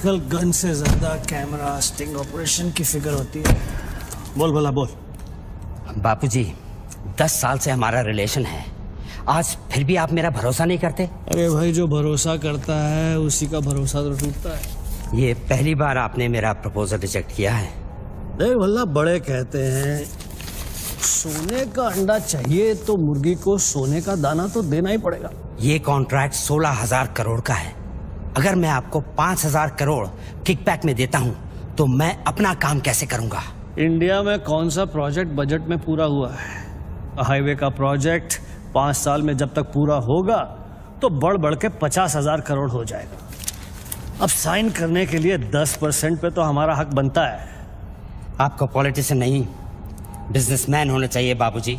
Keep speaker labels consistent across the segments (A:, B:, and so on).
A: आजकल गन से ज्यादा कैमरा स्टिंग ऑपरेशन की फिक्र होती है। बोल भला बोल।
B: बापूजी 10 साल से हमारा रिलेशन है, आज फिर भी आप मेरा भरोसा नहीं करते?
A: अरे भाई, जो भरोसा करता है उसी का भरोसा तो टूटता है।
B: ये पहली बार आपने मेरा प्रपोजल रिजेक्ट किया है।
A: देख भला, बड़े कहते हैं सोने का अंडा चाहिए तो मुर्गी को सोने का दाना तो देना ही पड़ेगा।
B: ये कॉन्ट्रैक्ट 16,000 करोड़ का है। अगर मैं आपको 5,000 करोड़ किकबैक में देता हूँ तो मैं अपना काम कैसे करूंगा?
A: इंडिया में कौन सा प्रोजेक्ट बजट में पूरा हुआ है? हाईवे का प्रोजेक्ट 5 साल में जब तक पूरा होगा तो बढ़ बढ़ के 50,000 करोड़ हो जाएगा। अब साइन करने के लिए 10% पे तो हमारा हक बनता है।
B: आपको पॉलिटिशियन नहीं, बिजनेसमैन होना चाहिए बाबूजी।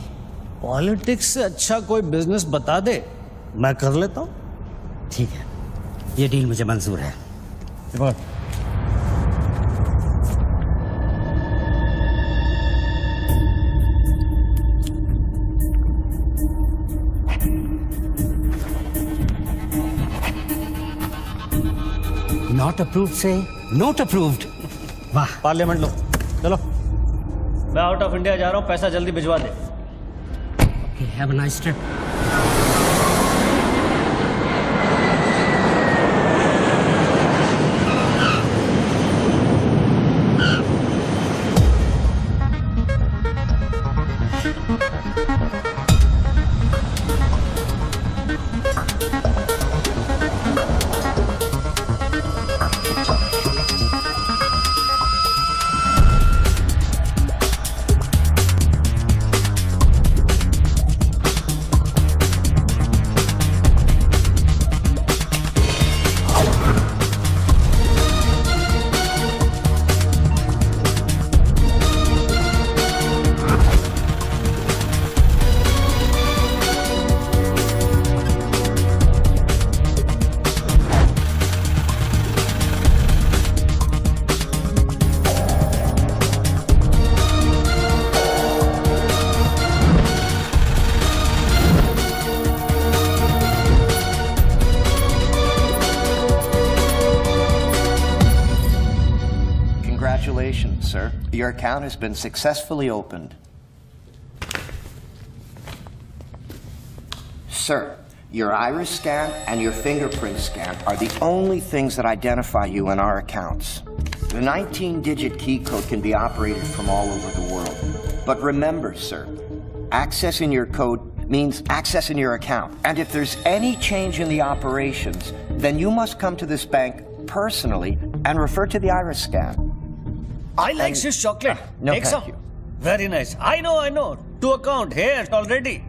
A: पॉलिटिक्स से अच्छा कोई बिजनेस बता दे, मैं कर लेता हूँ।
B: ठीक है, ये डील मुझे मंजूर है। नॉट अप्रूव्ड से नॉट अप्रूव्ड। वाह।
A: पार्लियामेंट लो, चलो। मैं आउट ऑफ इंडिया जा रहा हूँ, पैसा जल्दी भिजवा दे।
B: Have a nice trip.
C: Congratulations, sir. Your account has been successfully opened. Sir, your iris scan and your fingerprint scan are the only things that identify you in our accounts. The 19-digit key code can be operated from all over the world. But remember, sir, accessing your code means accessing your account. And if there's any change in the operations, then you must come to this bank personally and refer to the iris scan.
A: I like Swiss chocolate.
C: No,
A: Take
C: thank
A: some.
C: you.
A: Very nice. I know. To account here already.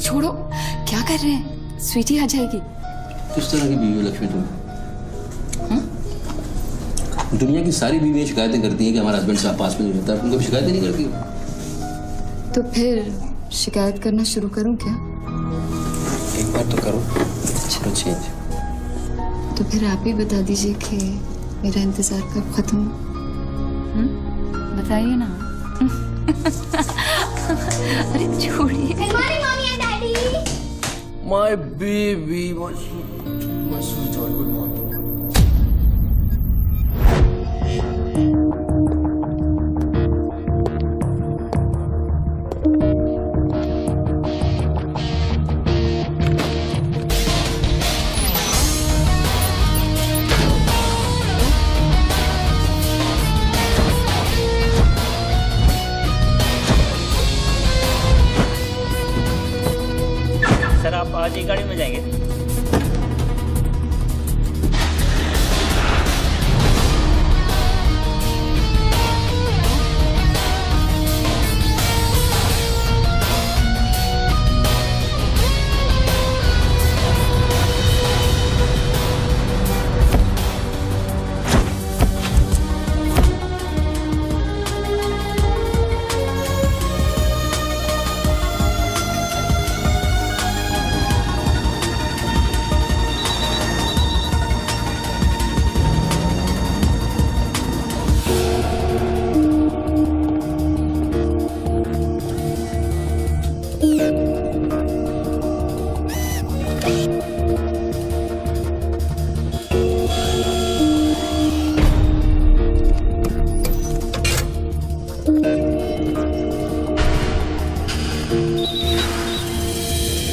D: छोड़ो, क्या कर रहे हैं? स्वीटी आ जाएगी।
E: किस तरह की बीवी हो लक्ष्मी तुम? दुनिया की सारी बीवियां शिकायतें करती हैं कि हमारा हस्बैंड साहब पास में नहीं रहता, तुम कभी शिकायतें नहीं करती?
D: तो फिर शिकायत करना शुरू करूं क्या?
E: एक बार तो करो, चलो चेंज।
D: तो फिर आप ही बता दीजिए कि मेरा इंतजार कब खत्म हो? बताइए ना। अरे छोड़िए।
E: My baby, my sweetheart, good morning.
A: Sir, आप आज ही गाड़ी में जाएंगे?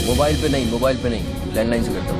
E: मोबाइल पे नहीं, लैंडलाइन से करता हूँ।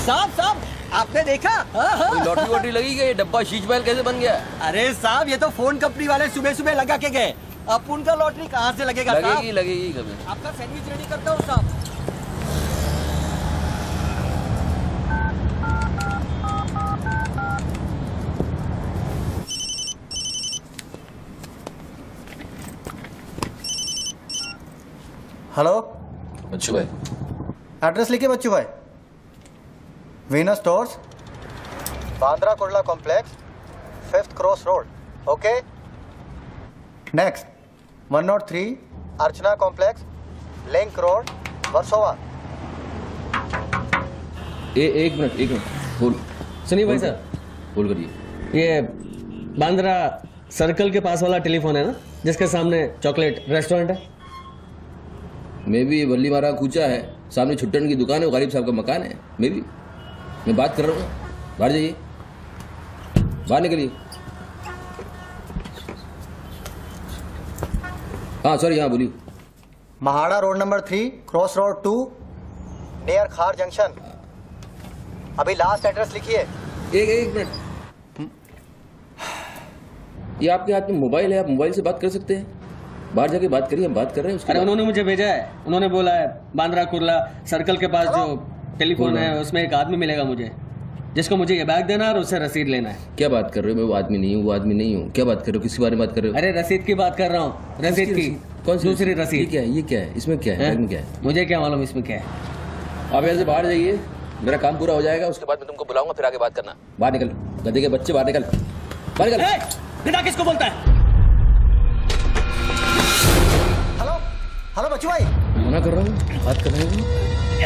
F: साहब आपने देखा?
E: कोई लॉटरी वॉटरी लगी क्या? ये डब्बा शीश महल कैसे बन गया?
F: अरे साहब ये तो फोन कंपनी वाले सुबह सुबह लगा के गए। अब उनका लॉटरी कहाँ से लगेगा साहब?
E: लगेगी कभी।
F: आपका सैंडविच रेडी करता हूँ साहब।
G: हेलो,
E: बच्चू भाई,
G: एड्रेस लिखिए बच्चू भाई। Venus stores, Bandra Kurla complex, 5th cross road. Okay. Next 103 अर्चना कॉम्प्लेक्स, लिंक रोड, वर्सोवा।
E: एक मिनट बोल।
H: सुनिए भाई साहब,
E: बोल करिए।
H: ये बांद्रा सर्कल के पास वाला टेलीफोन है ना, जिसके सामने चॉकलेट रेस्टोरेंट है?
E: मैं भी वल्ली मारा कूचा है, सामने छुट्टन की दुकान है, वो गरीब साहब का मकान है। मैं बात कर रहा हूँ, बाहर जाइए, बाहर निकलिए। हाँ सॉरी, हाँ बोलिए।
G: MHADA road number 3 cross road 2 near खार जंक्शन। अभी लास्ट एड्रेस लिखिए।
E: एक मिनट, ये आपके हाथ में मोबाइल है, आप मोबाइल से बात कर सकते हैं। बाहर जाके बात करिए, हम बात कर रहे हैं।
H: अरे उन्होंने मुझे भेजा है, उन्होंने बोला है बांद्रा कुर्ला सर्कल के पास जो टेलीफोन है उसमें एक आदमी मिलेगा मुझे, जिसको मुझे ये बैग देना है और उससे रसीद लेना है।
E: क्या बात कर रहे हो? मैं वो आदमी नहीं हूँ। क्या बात कर रहे हो? किसके बारे में बात कर रहे हो?
H: अरे रसीद की बात कर रहा हूँ, रसीद की।
E: कौन सी?
H: दूसरी रसीद।
E: ये क्या है? इसमें क्या है? बैग में क्या है?
H: मुझे क्या मालूम इसमें क्या है।
E: आप यहाँ से बाहर जाइए, मेरा काम पूरा हो जाएगा, उसके बाद मैं तुमको बुलाऊंगा, फिर आगे बात करना। बाहर निकल, गधे के बच्चे, बाहर निकल, बाहर निकल।
H: पिता किसको बोलता है?
G: हेलो हेलो बच्चू भाई।
E: मना कर रहा हूँ, बात कर रहे हो,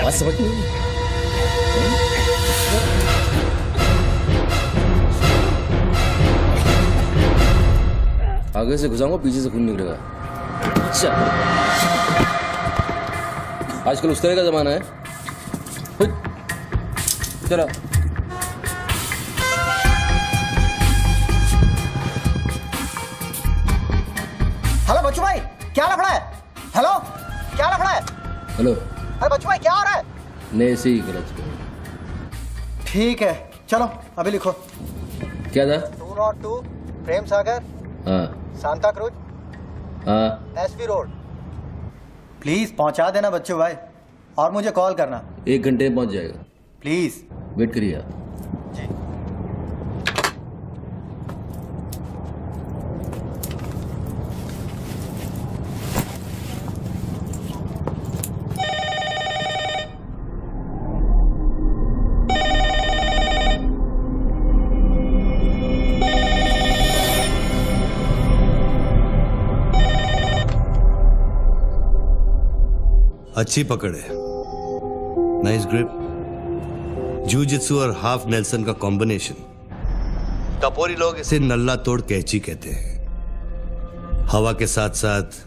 E: बात समझ नहीं। आगे से घुसाऊंगा, पीछे से खून निकलेगा। अच्छा, आजकल उस तरह का जमाना है। चलो
G: हेलो बच्चू भाई, क्या लफड़ा है? हेलो, क्या लफड़ा है?
E: हेलो,
G: अरे बच्चू भाई क्या हो रहा है?
E: नहीं से ही गलत।
G: ठीक है चलो अभी लिखो।
E: क्या था?
G: 202 प्रेम सागर,
E: हाँ
G: सांता क्रूज,
E: हाँ,
G: एसवी रोड। प्लीज पहुंचा देना बच्चू भाई, और मुझे कॉल करना
E: 1 घंटे में पहुंच जाएगा।
G: प्लीज।
E: वेट करिए आप।
G: जी।
I: अच्छी पकड़ है, नाइस ग्रिप, जूजित्सु और हाफ नेल्सन का कॉम्बिनेशन। टपोरी लोग इसे नल्ला तोड़ कैची कहते हैं। हवा के साथ साथ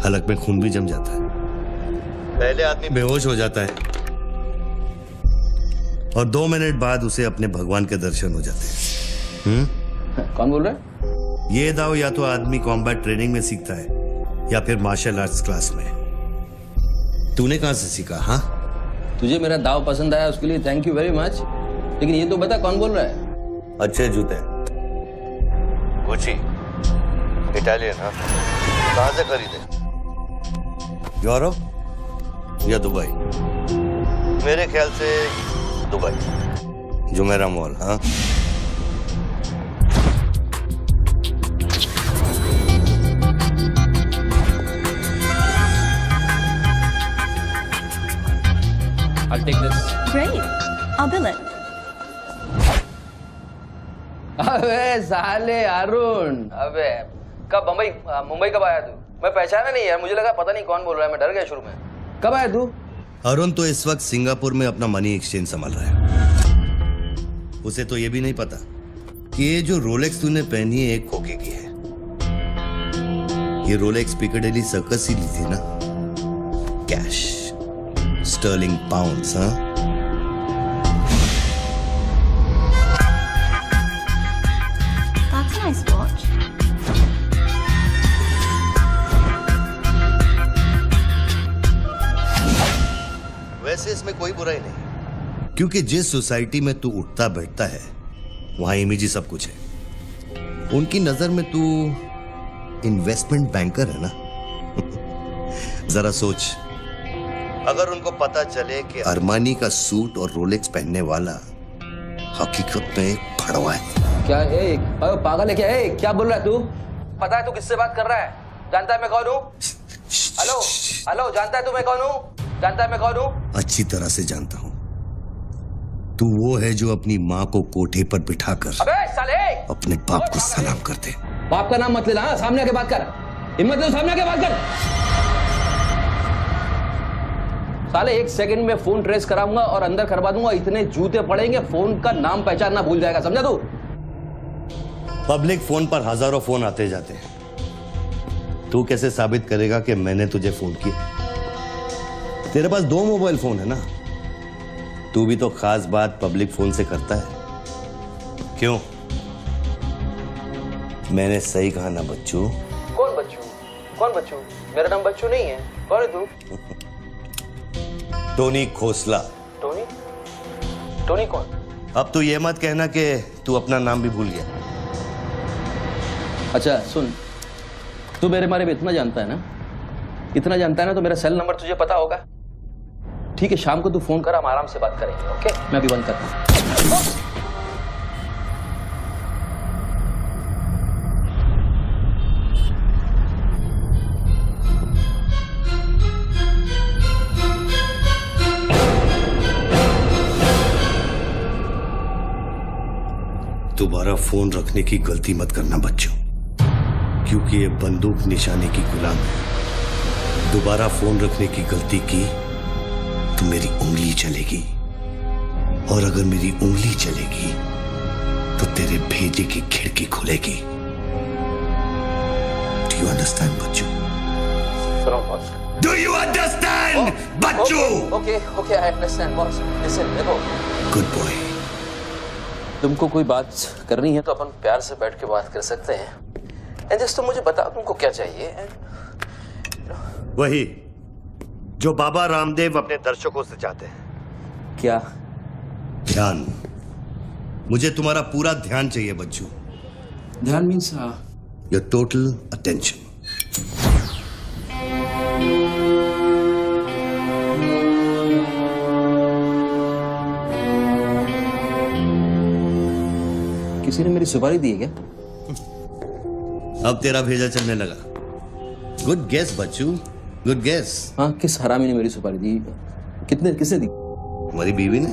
I: हलक में खून भी जम जाता है। पहले आदमी बेहोश हो जाता है और 2 मिनट बाद उसे अपने भगवान के दर्शन हो जाते हैं।
E: कौन बोल रहा है?
I: ये दाव या तो आदमी कॉम्बैट ट्रेनिंग में सीखता है या फिर मार्शल आर्ट्स क्लास में। तूने कहां से सीखा? हाँ,
E: तुझे मेरा दाव पसंद आया उसके लिए थैंक यू वेरी मच, लेकिन ये तो बता कौन बोल रहा है?
I: अच्छे जूते, गुची, इटालियन। हाँ, कहां से खरीदे? यूरोप या दुबई? मेरे ख्याल से दुबई, जुमेरा मॉल। हाँ,
E: I'll take this.
J: Great. I'll bill it.
E: अबे साले अरुण, अबे कब मुंबई कब आया तू? मैं पहचाना नहीं यार, मुझे लगा पता नहीं कौन बोल रहा है, मैं डर गया शुरू में। कब आया तू?
I: अरुण तो इस वक्त सिंगापुर में अपना मनी एक्सचेंज संभाल रहा है। उसे तो ये भी नहीं पता कि ये जो रोलेक्स तूने पहनी है एक खोखे की है। ये रोलेक्स पिकाडेली सर्कस ही ली थी ना? Cash, sterling pounds. हाँ,
J: That's a nice watch.
I: वैसे इसमें कोई बुराई नहीं, क्योंकि जिस सोसाइटी में तू उठता बैठता है वहां इमेज ही सब कुछ है। उनकी नजर में तू इन्वेस्टमेंट बैंकर है ना? जरा सोच, अगर उनको पता चले कि अरमानी का सूट और रोलेक्स पहनने वाला हकीकत में एक भड़वा है।
E: क्या पागल है क्या? क्या बोल रहा है तू? पता है तू किससे बात कर रहा है? जानता है मैं कौन हूँ? हेलो हेलो, जानता है तू मैं कौन हूँ? जानता है मैं कौन हूँ?
I: अच्छी तरह से जानता हूं। तू वो है जो अपनी माँ को कोठे पर बिठाकर
E: अबे साले
I: अपने बाप को सलाम कर दे।
E: बाप का नाम मत लेना, हाँ? सामने आके बात कर, हिम्मत है तो सामने आके बात कर। साले 1 सेकंड में फोन ट्रेस कराऊंगा और अंदर करवा दूंगा, इतने जूते पड़ेंगे फोन का नाम पहचानना भूल जाएगा, समझा तू?
I: पब्लिक फोन पर हजारों फोन आते जाते हैं। तू कैसे साबित करेगा कि मैंने तुझे फोन किया? तेरे पास 2 मोबाइल फोन है ना? तू भी तो खास बात पब्लिक फोन से करता है, क्यों? मैंने सही कहा ना बच्चू?
E: कौन बच्चू? कौन बच्चू? मेरा नाम बच्चू नहीं है। कौन है तू?
I: टोनी खोसला।
E: टोनी? टोनी कौन?
I: अब तू ये मत कहना कि तू अपना नाम भी भूल गया।
E: अच्छा सुन, तू मेरे बारे में इतना जानता है ना, इतना जानता है ना, तो मेरा सेल नंबर तुझे पता होगा। ठीक है, शाम को तू फोन कर, हम आराम से बात करेंगे। ओके, मैं अभी बंद करता हूँ।
I: दोबारा फोन रखने की गलती मत करना बच्चों, क्योंकि ये बंदूक निशाने की गुलाम है। दोबारा फोन रखने की गलती की तो मेरी उंगली चलेगी, और अगर मेरी उंगली चलेगी तो तेरे भेजे की खिड़की खुलेगी। Do you understand Bachchu? Do you understand Bachchu?
E: Okay okay, I understand boss. Listen, देखो,
I: गुड बॉय।
E: तुमको कोई बात करनी है तो अपन प्यार से बैठ के बात कर सकते हैं। एंड जस्ट तुम मुझे बताओ तुमको क्या चाहिए।
I: वही जो बाबा रामदेव अपने दर्शकों से चाहते हैं।
E: क्या?
I: ध्यान। मुझे तुम्हारा पूरा ध्यान चाहिए बच्चू।
E: ध्यान मीन्स
I: योर टोटल अटेंशन।
E: किसी ने मेरी सुपारी दी है क्या?
I: अब तेरा भेजा चलने लगा। गुड गेस बच्चू, गुड गेस।
E: हाँ, किस हरामी ने मेरी सुपारी दी? किसने दी?
I: तुम्हारी बीवी ने।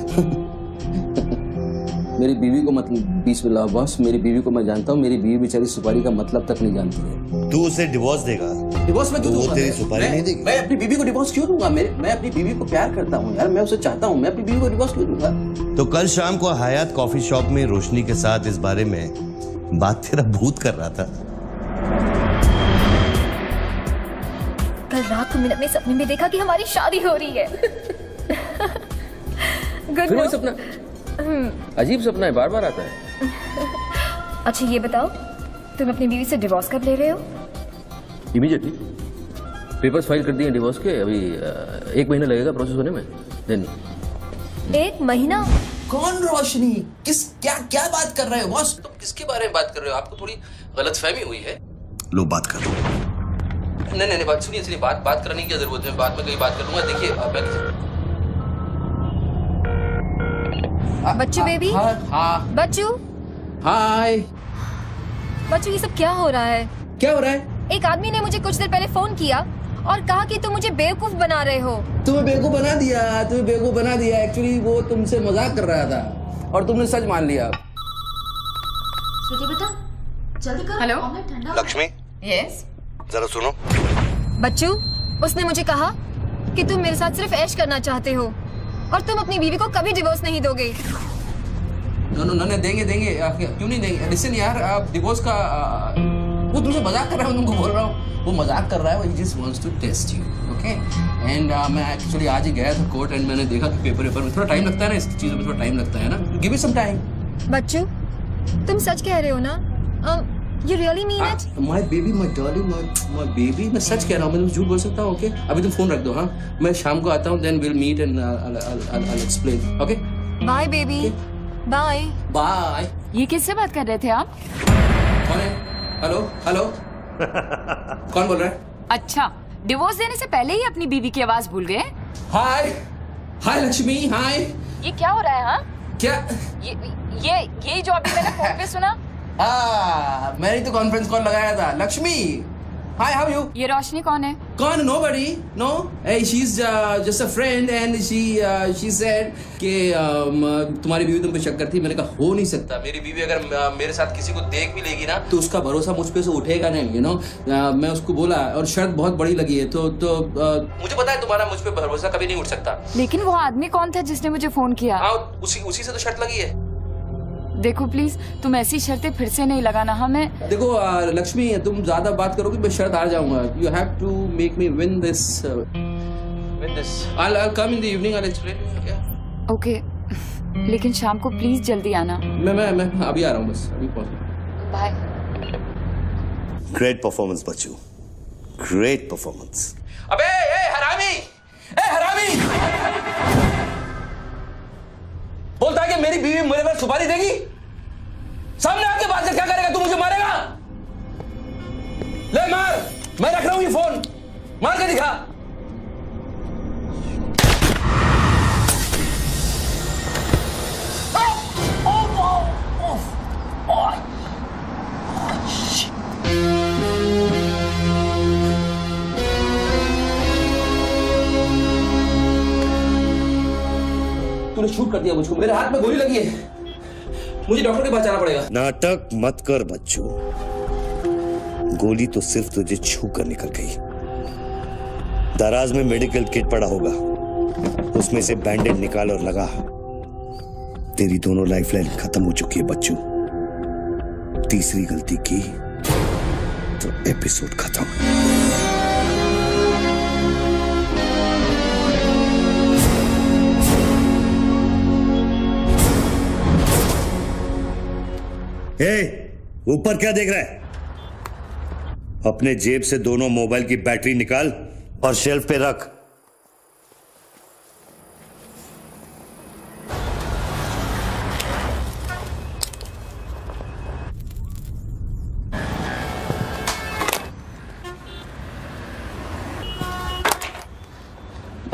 E: मेरी बीवी को मतलब बीच में लाओ बॉस, मेरी बीवी को मैं जानता हूँ। मेरी बीवी बेचारी सुपारी का मतलब तक नहीं जानती है।
I: तू उसे डिवोर्स देगा?
E: डिवोर्स में क्यों दूंगा?
I: वो तेरी सुपारी नहीं देगी?
E: मैं अपनी बीवी को डिवोर्स क्यों दूंगा? मैं अपनी बीवी को प्यार करता हूँ यार, मैं उसे चाहता हूँ, मैं अपनी बीवी को डिवोर्स क्यों दूंगा?
I: तो कल शाम को हयात कॉफी शॉप में रोशनी के साथ इस बारे में बात तेरा भूत कर रहा था।
J: कल रात को मैंने अपने सपने में देखा कि हमारी शादी हो रही है।
E: फिर वो सपना अजीब सपना है, बार बार आता है।
J: अच्छा ये बताओ, तुम अपनी बीवी से डिवोर्स कब ले रहे हो?
E: इमीडिएटली। पेपर्स फाइल कर दिए डिवोर्स के, अभी 1 महीना लगेगा प्रोसेस होने में। देन
J: 1 महीना?
E: कौन रोशनी? क्या क्या बात कर रहे हो बॉस? तुम किसके बारे में बात कर रहे हो? आपको थोड़ी गलतफहमी हुई है।
I: लो बात कर।
E: नहीं बात सुनिए, बात करने की जरूरत है, बाद में कहीं बात कर लूंगा। देखिए
J: बच्चू बेबी।
E: हाँ
J: बच्चू।
E: हाय।
J: बच्चू, ये सब क्या हो रहा है?
E: क्या हो रहा है?
J: एक आदमी ने मुझे कुछ देर पहले फोन किया और कहा कि तुम मुझे बेवकूफ बना रहे हो।
E: तुम्हें बेवकूफ बना दिया। एक्चुअली वो तुमसे मजाक कर रहा था और तुमने सच मान लिया।
D: स्वीटी बेटा जल्दी करो।
J: Hello
I: Lakshmi,
J: yes.
I: जरा सुनो।
J: बच्चू, उसने मुझे कहा कि तुम मेरे साथ सिर्फ ऐश करना चाहते हो और तुम अपनी बीवी को कभी डिवोर्स नहीं दोगे।
E: नो देंगे क्यों नहीं देंगे? लिसन यार, आप डिवोर्स का वो तुमसे मजाक कर रहा है, तुमको बोल रहा हूँ वो मजाक कर रहा है। वो just wants to test you, okay? And मैं एक्चुअली आज ही गया था कोर्ट एंड मैंने देखा कि पेपर में थोड़ा टाइम लगता है ना, इस चीज़ों में थोड़ा टाइम लगता है ना। Give me some time.
J: बच्चू, तुम सच कह रहे हो ना? You really mean it?
E: My baby, my darling, my baby, मैं सच कह रहा हूँ, मैं तुम झूठ बोल सकता हूँ, ओके? अभी तुम फोन रख दो, हाँ? मैं शाम को आता हूँ, then we'll meet and I'll explain, okay?
J: Bye baby, bye.
E: Bye.
K: ये किससे बात कर रहे थे आप?
E: कौन है? हेलो कौन बोल रहा है?
K: अच्छा, डिवोर्स देने से पहले ही अपनी बीवी की आवाज भूल गए?
E: हाय लक्ष्मी, हाय।
K: ये क्या हो रहा है? हाँ,
E: क्या
K: ये जो अभी मैंने फोन पे सुना?
E: मैंने तो कॉन्फ्रेंस कॉल लगाया था। Lakshmi, hi, how you?
K: ये रोशनी कौन है?
E: कौन? Nobody, no. She is just a friend and she said कि तुम्हारी बीवी तुम पे शक करती। मैंने कहा हो नहीं सकता, मेरी बीवी अगर मेरे साथ किसी को देख भी लेगी ना तो उसका भरोसा मुझ पे से उठेगा नहीं, यू नो। मैं उसको बोला और शर्त बहुत बड़ी लगी है, तो मुझे पता है तुम्हारा मुझ पे भरोसा कभी नहीं उठ सकता।
K: लेकिन वो आदमी कौन था जिसने मुझे फोन किया?
E: उसी से तो शर्त लगी है।
K: देखो प्लीज, तुम ऐसी शर्तें फिर से नहीं लगाना। हमें
E: देखो लक्ष्मी, तुम ज्यादा बात करोगे मैं शर्त हार जाऊंगा। You have to make me win this. I'll come in the evening, I'll explain.
K: Okay, लेकिन शाम को प्लीज जल्दी आना।
E: मैं अभी आ रहा हूँ, बस अभी पहुंच।
K: बाय।
I: ग्रेट परफॉर्मेंस बच्चू, ग्रेट परफॉर्मेंस।
E: अबे हरामी, बोलता है कि मेरी बीवी मेरे पर सुपारी देगी। सामने आके बात कर, क्या करेगा तू? मुझे मारेगा? ले मार, मैं रख रहा हूं ये फोन, मार के दिखा। तूने शूट कर दिया मुझको, मेरे हाथ में गोली लगी है, मुझे डॉक्टर के पास जाना पड़ेगा।
I: नाटक मत कर बच्चू, गोली तो सिर्फ तुझे छू कर निकल गई। दराज में मेडिकल किट पड़ा होगा, उसमें से बैंडेज निकाल और लगा। तेरी दोनों लाइफलाइन खत्म हो चुकी है बच्चू। तीसरी गलती की तो एपिसोड खत्म। ऊपर क्या देख रहा है? अपने जेब से दोनों मोबाइल की बैटरी निकाल और शेल्फ पे रख।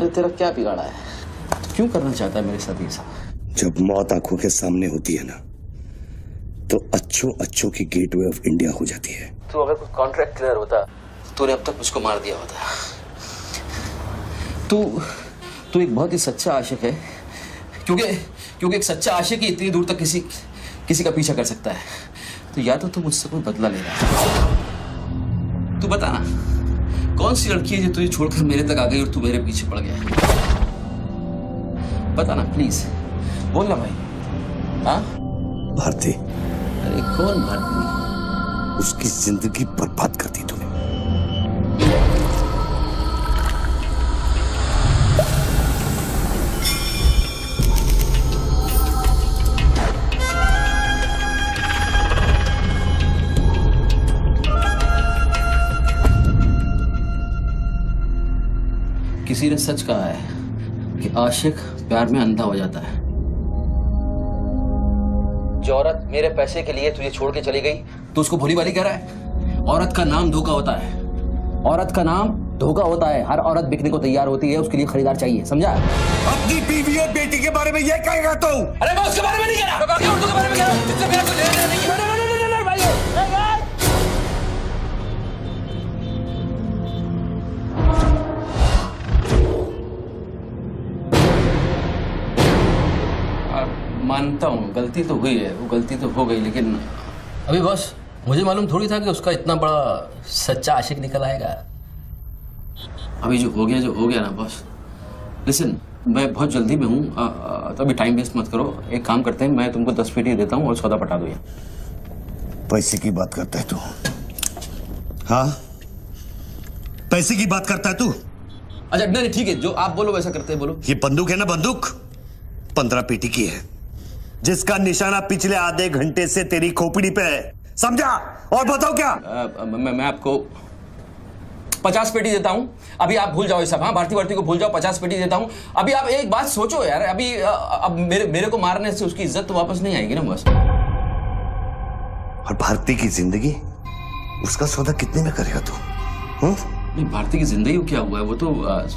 E: तेरा क्या बिगाड़ा है? क्यों करना चाहता है मेरे साथ ये सब?
I: जब मौत आंखों के सामने होती है ना, तो अच्छों की गेटवे ऑफ इंडिया हो जाती है।
E: तो अगर कुछ कॉन्ट्रैक्ट क्लियर होता तूने अब तक मुझको मार दिया होता। तू एक बहुत ही सच्चा आशिक है, क्योंकि एक सच्चा आशिक ही इतनी दूर तक किसी का पीछा कर सकता है। तो या तो तू मुझसे कोई बदला ले रहा है। तू बता ना, कौन सी लड़की है जो तुझे छोड़कर मेरे तक आ गई और तू मेरे पीछे पड़ गया? बता ना प्लीज, बोल ना भाई। हाँ
I: भारती।
E: अरे कौन भारती?
I: उसकी जिंदगी बर्बाद कर दी तूने।
E: किसी ने सच कहा है कि आशिक प्यार में अंधा हो जाता है। जो औरत मेरे पैसे के लिए तुझे छोड़ के चली गई तो उसको भोली भाली कह रहा है? औरत का नाम धोखा होता है। औरत का नाम धोखा होता है। हर औरत बिकने को तैयार होती है, उसके लिए खरीदार चाहिए, समझा?
I: अपनी बीवी और बेटी के बारे में ये कहेगा तू?
E: अरे मैं उसके बारे में नहीं कह रहा, मैं औरतों के बारे में कह रहा हूं। इससे मेरा कोई लेना नहीं है। मानता हूँ गलती तो हुई है, वो गलती तो हो गई, लेकिन अभी बस मुझे मालूम थोड़ी था कि उसका इतना बड़ा सच्चा आशिक निकल आएगा। अभी जो हो गया ना बॉस। लिसन, मैं बहुत जल्दी में हूँ, तो अभी टाइम वेस्ट मत करो। एक काम करते हैं, मैं तुमको 10 पेटी देता हूँ और सौदा पटा दो।
I: पैसे की बात करता है तू? हाँ, पैसे की बात करता है तू?
E: अच्छा नहीं ठीक है, जो आप बोलो वैसा करते हैं, बोलो।
I: ये बंदूक है ना, बंदूक 15 पेटी की है, जिसका निशाना पिछले आधे घंटे से तेरी खोपड़ी पे है, समझा? और बताओ क्या?
E: मैं आपको 50 पेटी देता हूं। अभी आप भूल जाओ ये सब। हाँ, भारती को भूल जाओ, 50 पेटी देता हूं। अभी आप एक बात सोचो यार, अभी अब मेरे को मारने से उसकी इज्जत तो वापस नहीं आएगी ना बस।
I: और भारती की जिंदगी, उसका सौदा कितने में करेगा तू?
E: नहीं, भारती की जिंदगी को क्या हुआ है? वो तो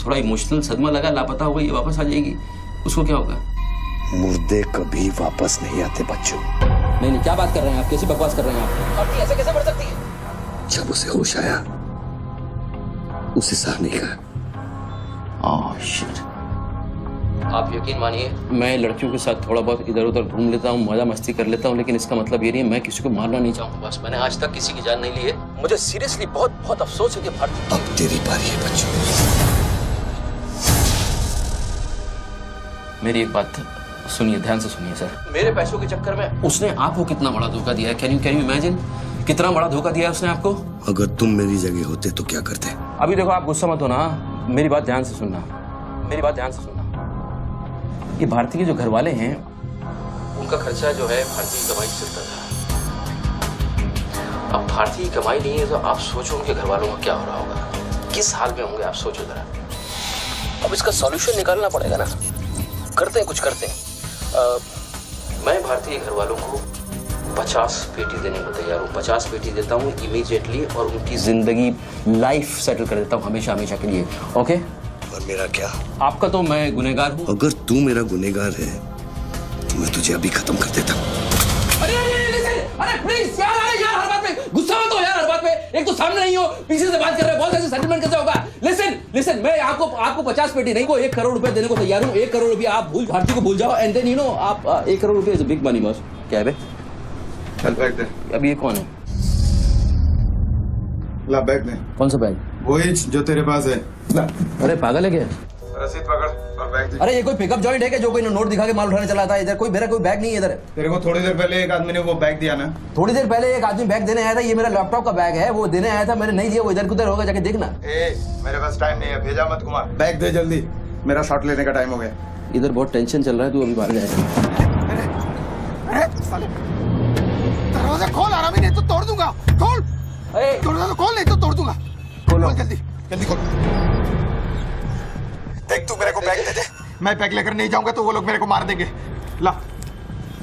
E: थोड़ा इमोशनल सदमा लगा, लापता हो गई, वापस आ जाएगी। उसको क्या होगा?
I: मुर्दे कभी वापस नहीं आते बच्चों।
E: नहीं, क्या बात कर रहे हैं आप? कैसी बकवास कर रहे हैं आप? भारती ऐसे कैसे बढ़ सकती है?
I: जब उसे होश आया, उसे सह नहीं कहा।
E: शिट। आप यकीन मानिए, मैं लड़कियों के साथ थोड़ा बहुत इधर उधर घूम लेता हूँ, मजा मस्ती कर लेता हूँ, लेकिन इसका मतलब ये नहीं है मैं किसी को मारना नहीं चाहूँगा। बस मैंने आज तक किसी की जान नहीं ली है। मुझे सीरियसली बहुत बहुत अफसोस है कि भारती।
I: अब तेरी बारी है बच्चों।
E: मेरी एक बात सुनिए, ध्यान से सुनिए सर। मेरे पैसों के चक्कर में उसने आपको कितना बड़ा धोखा दिया है? कैन यू इमेजिन कितना बड़ा धोखा दिया है उसने आपको?
I: अगर तुम मेरी जगह होते तो क्या करते?
E: अभी देखो, आप गुस्सा मत होना, मेरी बात ध्यान से सुनना, मेरी बात ध्यान से सुनना। ये भारती के जो घर वाले हैं, उनका खर्चा जो है भारती की कमाई से चलता था। अब भारती की कमाई नहीं है तो आप सोचो उनके घर वालों का क्या हो रहा होगा, किस हाल में होंगे, आप सोचो जरा। अब इसका सॉल्यूशन निकालना पड़ेगा ना। करते हैं, कुछ करते हैं। मैं भारतीय घर वालों को 50 पेटी देने को तैयार हूँ। 50 पेटी देता हूँ इमीडिएटली, और उनकी जिंदगी, लाइफ सेटल कर देता हूँ हमेशा हमेशा के लिए। ओके?
I: और मेरा क्या?
E: आपका तो मैं गुनहगार हूँ।
I: अगर तू मेरा गुनहगार है तो मैं तुझे अभी खत्म कर देता हूँ।
E: अरे प्लीज यार, हर बात पे गुस्सा मत हो यार, हर बात पे। एक तो सामने नहीं हो, पीछे से बात कर रहे हो, बहुत ऐसे सेटलमेंट कैसे होगा? लिसन, मैं आपको 50 पेटी नहीं को 1 करोड़ रुपए देने को तैयार हूँ। 1 करोड़ रुपए आप भारती को भूल जाओ, एंड देन आप 1 करोड़ रुपए इज बिग मनी बॉस। क्या है बे?
L: चल बैग दे।
E: अब ये कौन है?
L: ला बैग दे।
E: कौन सा बैग?
L: वही जो तेरे पास है। ला।
E: अरे पागल है क्या?
L: रसीद पकड़ और बैग दे।
E: अरे ये कोई पिकअप जॉइंट है क्या जो कोई नोट दिखा के माल उठाने चला था? इधर मेरा कोई बैग नहीं है इधर।
L: तेरे को थोड़ी देर पहले एक आदमी ने वो बैग दिया ना?
E: थोड़ी देर पहले एक आदमी बैग देने आया था। ये मेरा लैपटॉप का बैग है, वो देने आया था, मैंने नहीं दिया। वो इधर उधर होगा, जाके देखना।
L: मेरे पास टाइम नहीं है, भेजा मत घुमा। बैग दे जल्दी, मेरा शॉट लेने का टाइम हो गया।
E: इधर बहुत टेंशन चल रहा है, तू अभी बाहर जाएगा।
L: दरवाजा खोल, आरामी, नहीं तो तोड़ दूंगा। खोल दरवाजा, खोल नहीं तो तोड़ दूंगा। खोल जल्दी खोल। देख, तू मेरे को बैग दे दे। मैं बैग लेकर नहीं जाऊंगा तो वो लोग मेरे को मार देंगे। ला,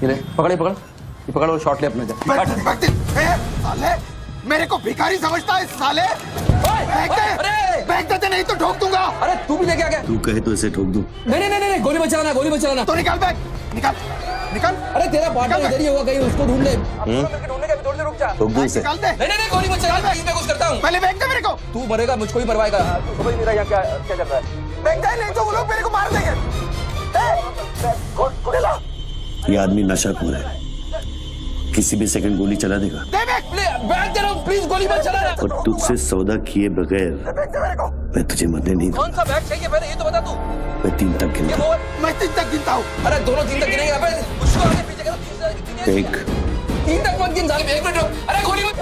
E: ये पकड़ और शॉट ले अपना।
L: साले मेरे को भिखारी समझता है साले। बैग दे नहीं तो ठोक दूंगा।
E: अरे तू भी लेके आ गया।
I: तू कहे तो इसे ठोक दूं।
E: नहीं, गोली मत चलाना।
L: तो निकाल बैग, निकाल।
E: अरे तेरा पार्टनर इधर ही होगा कहीं, उसको ढूंढ ले। ढूंढने का भी थोड़ी देर रुक जा।
I: ठोक दूं इसे।
L: निकाल दे।
E: नहीं, गोली मत चला, मैं कुछ करता हूँ।
L: पहले बैग दे मेरे को।
E: तू मरेगा, मुझको ही मरवाएगा। समझ नहीं रहा यहाँ क्या चल रहा है।
L: बैग दे नहीं तो वो लोग मेरे को मार देंगे।
I: ये आदमी नशाखोर है, किसी भी सेकंड गोली चला देगा।
E: बैग दे रहा हूँ, प्लीज गोली मत चलाना।
I: और तुझसे सौदा किए बगैर मैं तुझे मरने नहीं दूंगा।
E: कौन सा बैग चाहिए पहले ये तो बता तू।
I: मैं 3 तक गिनता हूँ।
L: मैं 3 तक गिनता हूँ।
E: अरे दोनों 3 तक गिनेंगे। अबे उसको आगे पीछे कर।
I: 1
E: 3 तक मत गिन साले। 1 मिनट रुक। अरे गोली मत।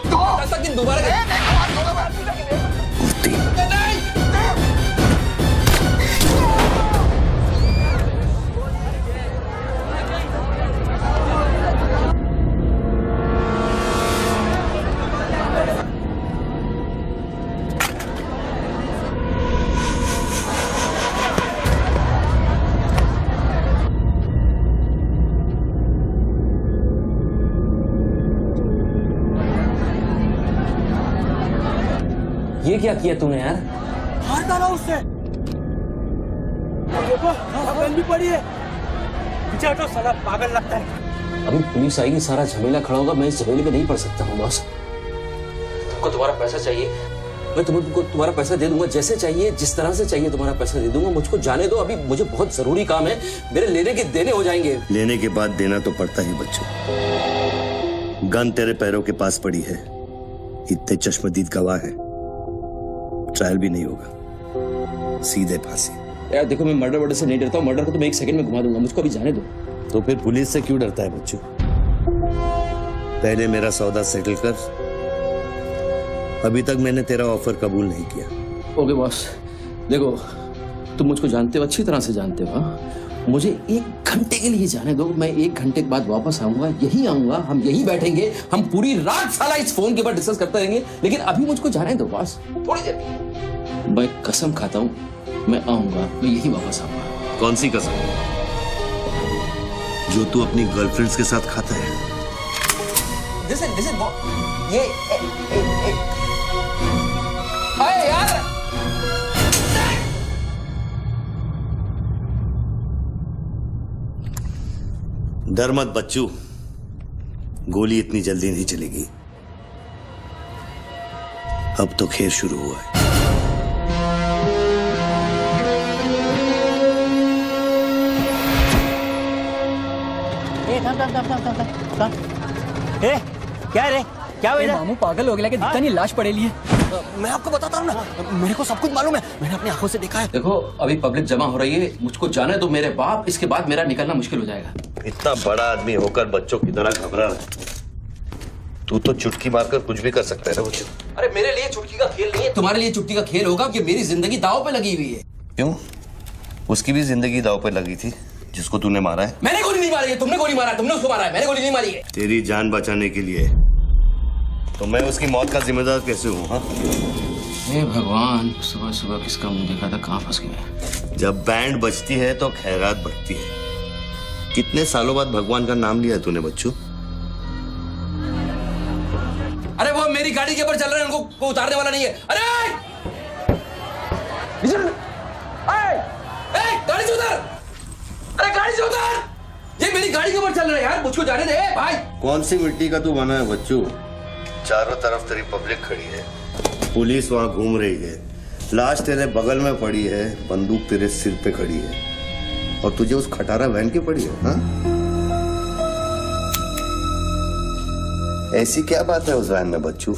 I: 2
E: 10 तक गिन दोबारा।
I: और 3।
E: ये क्या किया तूने यार?
F: हार डाला उससे। देखो पेन भी पड़ी है। पीछे हटो, साला पागल लगता है।
E: अभी पुलिस आएगी, सारा झमेला खड़ा होगा, मैं इस झमेले में नहीं पड़ सकता हूँ बॉस। तुमको तुम्हारा पैसा चाहिए, मैं तुमको तुम्हारा पैसा दे दूंगा, जैसे चाहिए जिस तरह से चाहिए तुम्हारा पैसा दे दूंगा। मुझको जाने दो, अभी मुझे बहुत जरूरी काम है, मेरे लेने के देने हो जाएंगे।
I: लेने के बाद देना तो पड़ता ही बच्चों। गन तेरे पैरों के पास पड़ी है, इतने चश्मदीद गवाह है, ट्रायल भी नहीं होगा, सीधे फांसी।
E: यार देखो, मैं मर्डर से नहीं डरता हूँ, मर्डर को तो मैं 1 सेकंड में घुमा दूंगा, मुझको अभी जाने दो।
I: तो फिर पुलिस से क्यों डरता है बच्चों? पहले मेरा सौदा सेटल कर। अभी तक मैंने तेरा ऑफर कबूल नहीं किया।
E: ओके बॉस, देखो तुम मुझको जानते हो, अच्छी तरह से जानते हो। मुझे 1 घंटे के लिए जाने दो, मैं 1 घंटे के बाद वापस आऊंगा, यही आऊंगा, हम यही बैठेंगे, हम पूरी रात साला इस फोन के ऊपर डिस्कस करते रहेंगे। लेकिन अभी मुझको जाने दो बॉस, थोड़ी देर। मैं कसम खाता हूँ, मैं आऊंगा, मैं यही वापस आऊंगा।
I: कौन सी कसम? जो तू अपनी गर्लफ्रेंड्स के साथ खाता है।
E: ये अरे यार,
I: डर मत बच्चू, गोली इतनी जल्दी नहीं चलेगी। अब तो खेल शुरू हुआ है।
F: ए, क्या रे? क्या हुआ? मामू पागल हो गया कि दिखता नहीं, लाश पड़ेली है। मैं आपको बताता हूँ ना, मेरे को सब कुछ मालूम है, मैंने अपनी आंखों से देखा है।
E: देखो अभी पब्लिक जमा हो रही है, मुझको जाने दो मेरे बाप, इसके बाद मेरा निकलना मुश्किल हो जाएगा।
I: इतना बड़ा आदमी होकर बच्चों की तरह घबरा रहा है। तू तो चुटकी मारकर कुछ भी कर सकता है ना बच्चों।
E: अरे मेरे लिए चुटकी का खेल नहीं है, तुम्हारे लिए चुटकी का खेल होगा कि मेरी जिंदगी दांव पे लगी हुई है।
I: क्यों? उसकी भी जिंदगी दांव पे लगी थी, जिसको तूने मारा है।
E: मैंने गोली नहीं मारी है, तुमने गोली मारा है, तुमने उसको मारा है, मैंने गोली नहीं मारी है।
I: तेरी जान बचाने के लिए तो मैं उसकी मौत का जिम्मेदार कैसे हूँ? हाँ,
E: हे भगवान, सुबह सुबह किसका मुंह देखा था, कहाँ फंस गया।
I: जब बैंड बजती है तो खैरात बढ़ती है। कितने सालों बाद भगवान का नाम लिया तूने बच्चू?
E: अरे वो मेरी गाड़ी के ऊपर चल रहे हैं, उनको उतारने वाला नहीं है। अरे गाड़ी से उतर, अरे गाड़ी से उतर, ये मेरी गाड़ी के ऊपर चल रहा है यार, मुझको जाने दे भाई।
I: कौन सी मिट्टी का तू बना है बच्चू? चारों तरफ तेरी पब्लिक खड़ी है, पुलिस वहां घूम रही है, लाश तेरे बगल में पड़ी है, बंदूक तेरे सिर पे खड़ी है, और तुझे उस खटारा वैन की पड़ी है। हाँ? ऐसी क्या बात है उस वैन में बच्चू,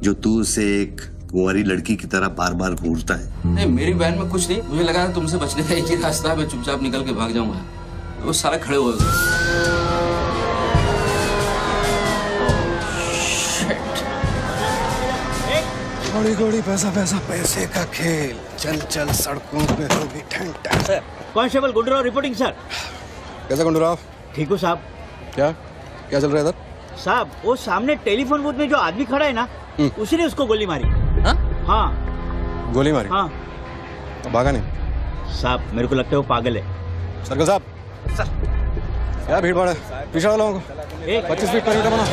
I: जो तू उसे एक कुंवारी लड़की की तरह बार बार घूरता है?
E: नहीं, मेरी वैन में कुछ नहीं, मुझे लगा था तुमसे बचने का एक ही रास्ता है, मैं चुपचाप निकल के भाग जाऊंगा। वो सारे खड़े हुए
L: घोड़ी घोड़ी पैसा पैसा पैसे का खेल, चल चल सड़कों पे होगी ठन ठन।
F: Constable Gundurao reporting sir.
L: कैसा गुंडूराव?
F: ठीक हो साहब?
L: क्या क्या चल रहा है इधर?
F: साहब वो सामने टेलीफोन बूथ में जो आदमी खड़ा है ना, उसी ने उसको गोली मारी। हाँ
L: गोली मारी?
F: हाँ।
L: तो भागा नहीं?
F: साहब मेरे को लगता है वो पागल है।
L: सर्कल साहब सर, क्या भीड़ भाड़ है, पीछे वालों को 25 फीट पर बना।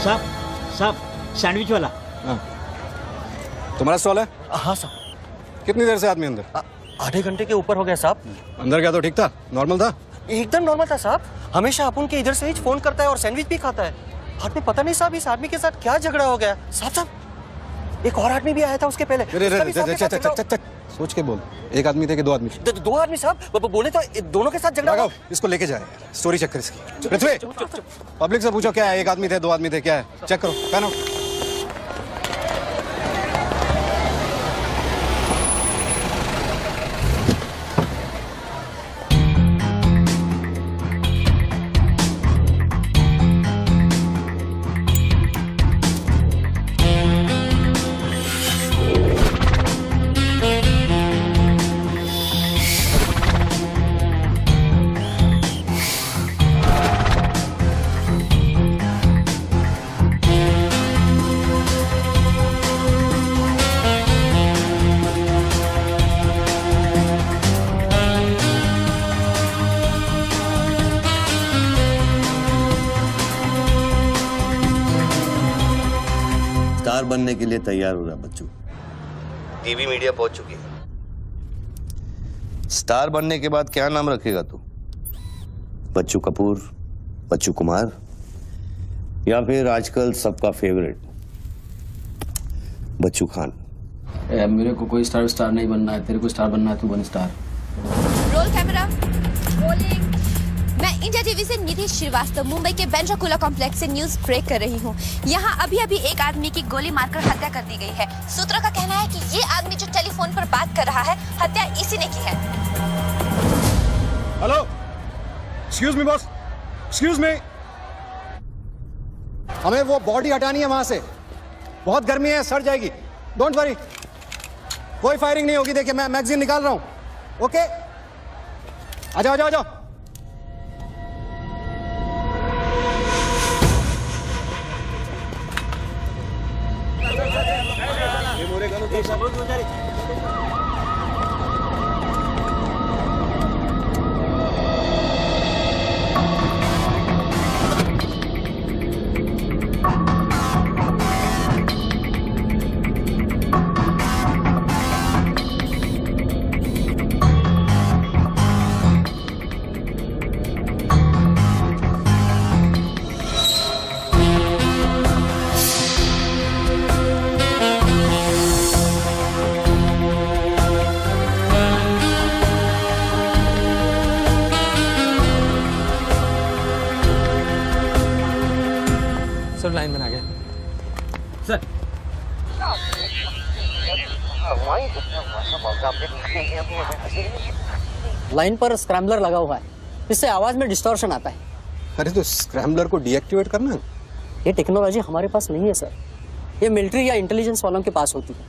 F: साहब साहब सैंडविच वाला।
L: हाँ। तुम्हारा स्टॉल है?
F: हाँ साहब।
L: कितनी देर से आदमी अंदर?
F: आधे घंटे के ऊपर हो गया साहब।
L: अंदर गया तो ठीक था, नॉर्मल था?
F: एकदम नॉर्मल था साहब, हमेशा अपन के इधर से ही फोन करता है और सैंडविच भी खाता है। बाद में पता नहीं साहब इस आदमी के साथ क्या झगड़ा हो गया। साहब एक और आदमी भी आया था उसके पहले।
L: सोच के बोल, एक आदमी थे कि 2 आदमी?
F: 2 आदमी साहब, बोले तो दोनों के साथ झगड़ा।
L: इसको लेके जाए, स्टोरी चेक कर इसकी। पृथ्वी, पब्लिक से पूछो क्या है, 1 आदमी थे 2 आदमी थे, क्या है, चेक करो। पहनो।
I: बनने के लिए तैयार हो रहा बच्चू। टीवी मीडिया पहुंच चुकी है। स्टार बनने के बाद क्या नाम रखेगा तू? बच्चू कपूर, बच्चू कुमार, या फिर आजकल सबका फेवरेट बच्चू खान?
E: मेरे को कोई स्टार नहीं बनना है, तेरे को स्टार बनना है, तू बन स्टार।
J: Roll camera rolling. मैं इंडिया टीवी से निधि श्रीवास्तव मुंबई के बांद्रा कुर्ला कॉम्प्लेक्स से न्यूज ब्रेक कर रही हूँ। यहाँ अभी एक आदमी की गोली मारकर हत्या कर दी गई है। सूत्रों का कहना है कि ये आदमी जो टेलीफोन पर बात कर रहा है, हत्या इसी ने की है।
L: Hello, excuse me boss, excuse me. हमें वो बॉडी हटानी है वहां से, बहुत गर्मी है, सड़ जाएगी। डोंट वरी, कोई फायरिंग नहीं होगी। देखिए मैं मैगजीन निकाल रहा हूं। ओके, आ जाओ आ जाओ आ जाओ।
F: सर लाइन बना गया सर।
M: लाइन पर स्क्रैम्बलर लगा हुआ है, इससे आवाज में डिस्टॉर्शन आता है।
L: अरे तो स्क्रैम्बलर को डीएक्टिवेट करना।
M: ये टेक्नोलॉजी हमारे पास नहीं है सर, ये मिलिट्री या इंटेलिजेंस वालों के पास होती है।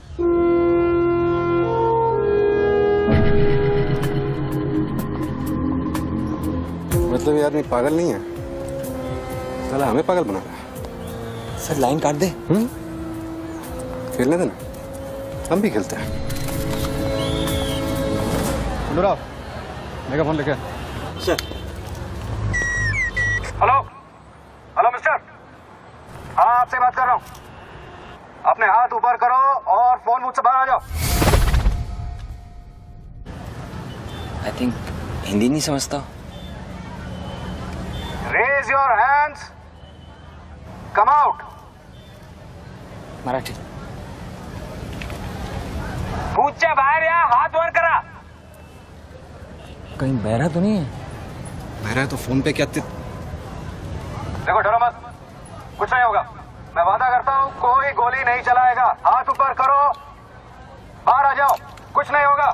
L: मतलब ये आदमी पागल नहीं है, साला हमें पागल बना रहा है।
F: सर लाइन काट दे।
L: खेलने देना, हम भी खेलते हैं। अनुराग, मेगाफोन लेके।
F: सर।
L: हेलो हेलो मिस्टर, हाँ आपसे बात कर रहा हूँ। अपने हाथ ऊपर करो और फोन मुझसे बाहर आ जाओ।
F: आई थिंक हिंदी नहीं समझता।
L: Raise your hands, come out.
M: Marathi.
L: पूछे बाहर या हाथ ऊपर करा।
F: कहीं बहरा तो नहीं है?
L: बहरा है तो फोन पे क्या देखो, डरो मत, कुछ नहीं होगा। मैं वादा करता हूँ कोई गोली नहीं चलाएगा। हाथ ऊपर करो, बाहर आ जाओ, कुछ नहीं होगा।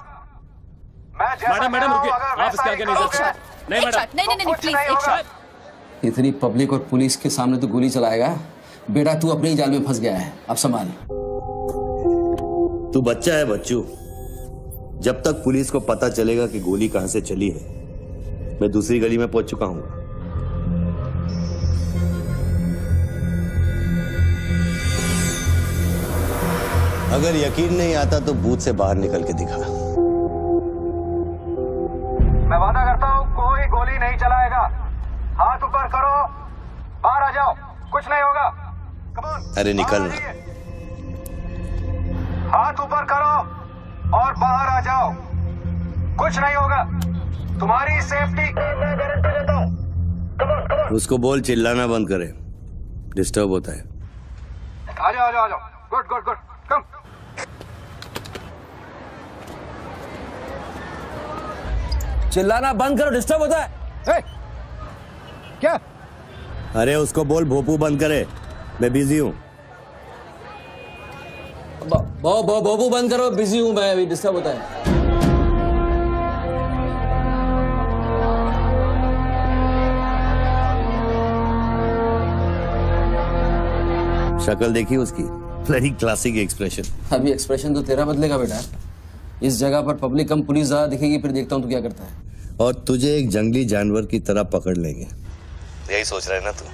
L: मैडम रुकिए, आप इसके आगे नहीं जा सकते।
J: नहीं मैडम, नहीं प्लीज, एक शॉट।
E: इतनी पब्लिक और पुलिस के सामने तो गोली चलाएगा? बेटा तू अपने ही जाल में फंस गया है, अब संभाल।
I: तू बच्चा है बच्चू। जब तक पुलिस को पता चलेगा कि गोली कहां से चली है, मैं दूसरी गली में पहुंच चुका हूं। अगर यकीन नहीं आता तो बूथ से बाहर निकल के दिखा।
L: मैं वादा करता हूँ कोई गोली नहीं चलाएगा। हाथ ऊपर करो, बाहर आ जाओ, कुछ नहीं होगा।
I: अरे निकल ना।
L: हाथ ऊपर करो और बाहर आ जाओ, कुछ नहीं होगा। तुम्हारी सेफ्टी की मैं गारंटी देता हूँ।
I: उसको बोल चिल्लाना बंद करे, डिस्टर्ब होता है।
L: आ जाओ आ जाओ आ जाओ, गुड गुड गुड, कम।
E: चिल्लाना बंद करो, डिस्टर्ब होता है।
L: क्या?
I: अरे उसको बोल भोपू बंद करे, मैं बिजी हूँ।
E: बोबू बंद करो, बिजी हूँ मैं, अभी डिस्टर्ब होता है।
I: शक्ल देखी उसकी, वेरी क्लासिक एक्सप्रेशन।
E: अभी एक्सप्रेशन तो तेरा बदलेगा बेटा। इस जगह पर पब्लिक कम पुलिस ज्यादा दिखेगी, फिर देखता हूँ तू क्या करता है।
I: और तुझे एक जंगली जानवर की तरह पकड़ लेंगे, यही सोच रहा है ना तू?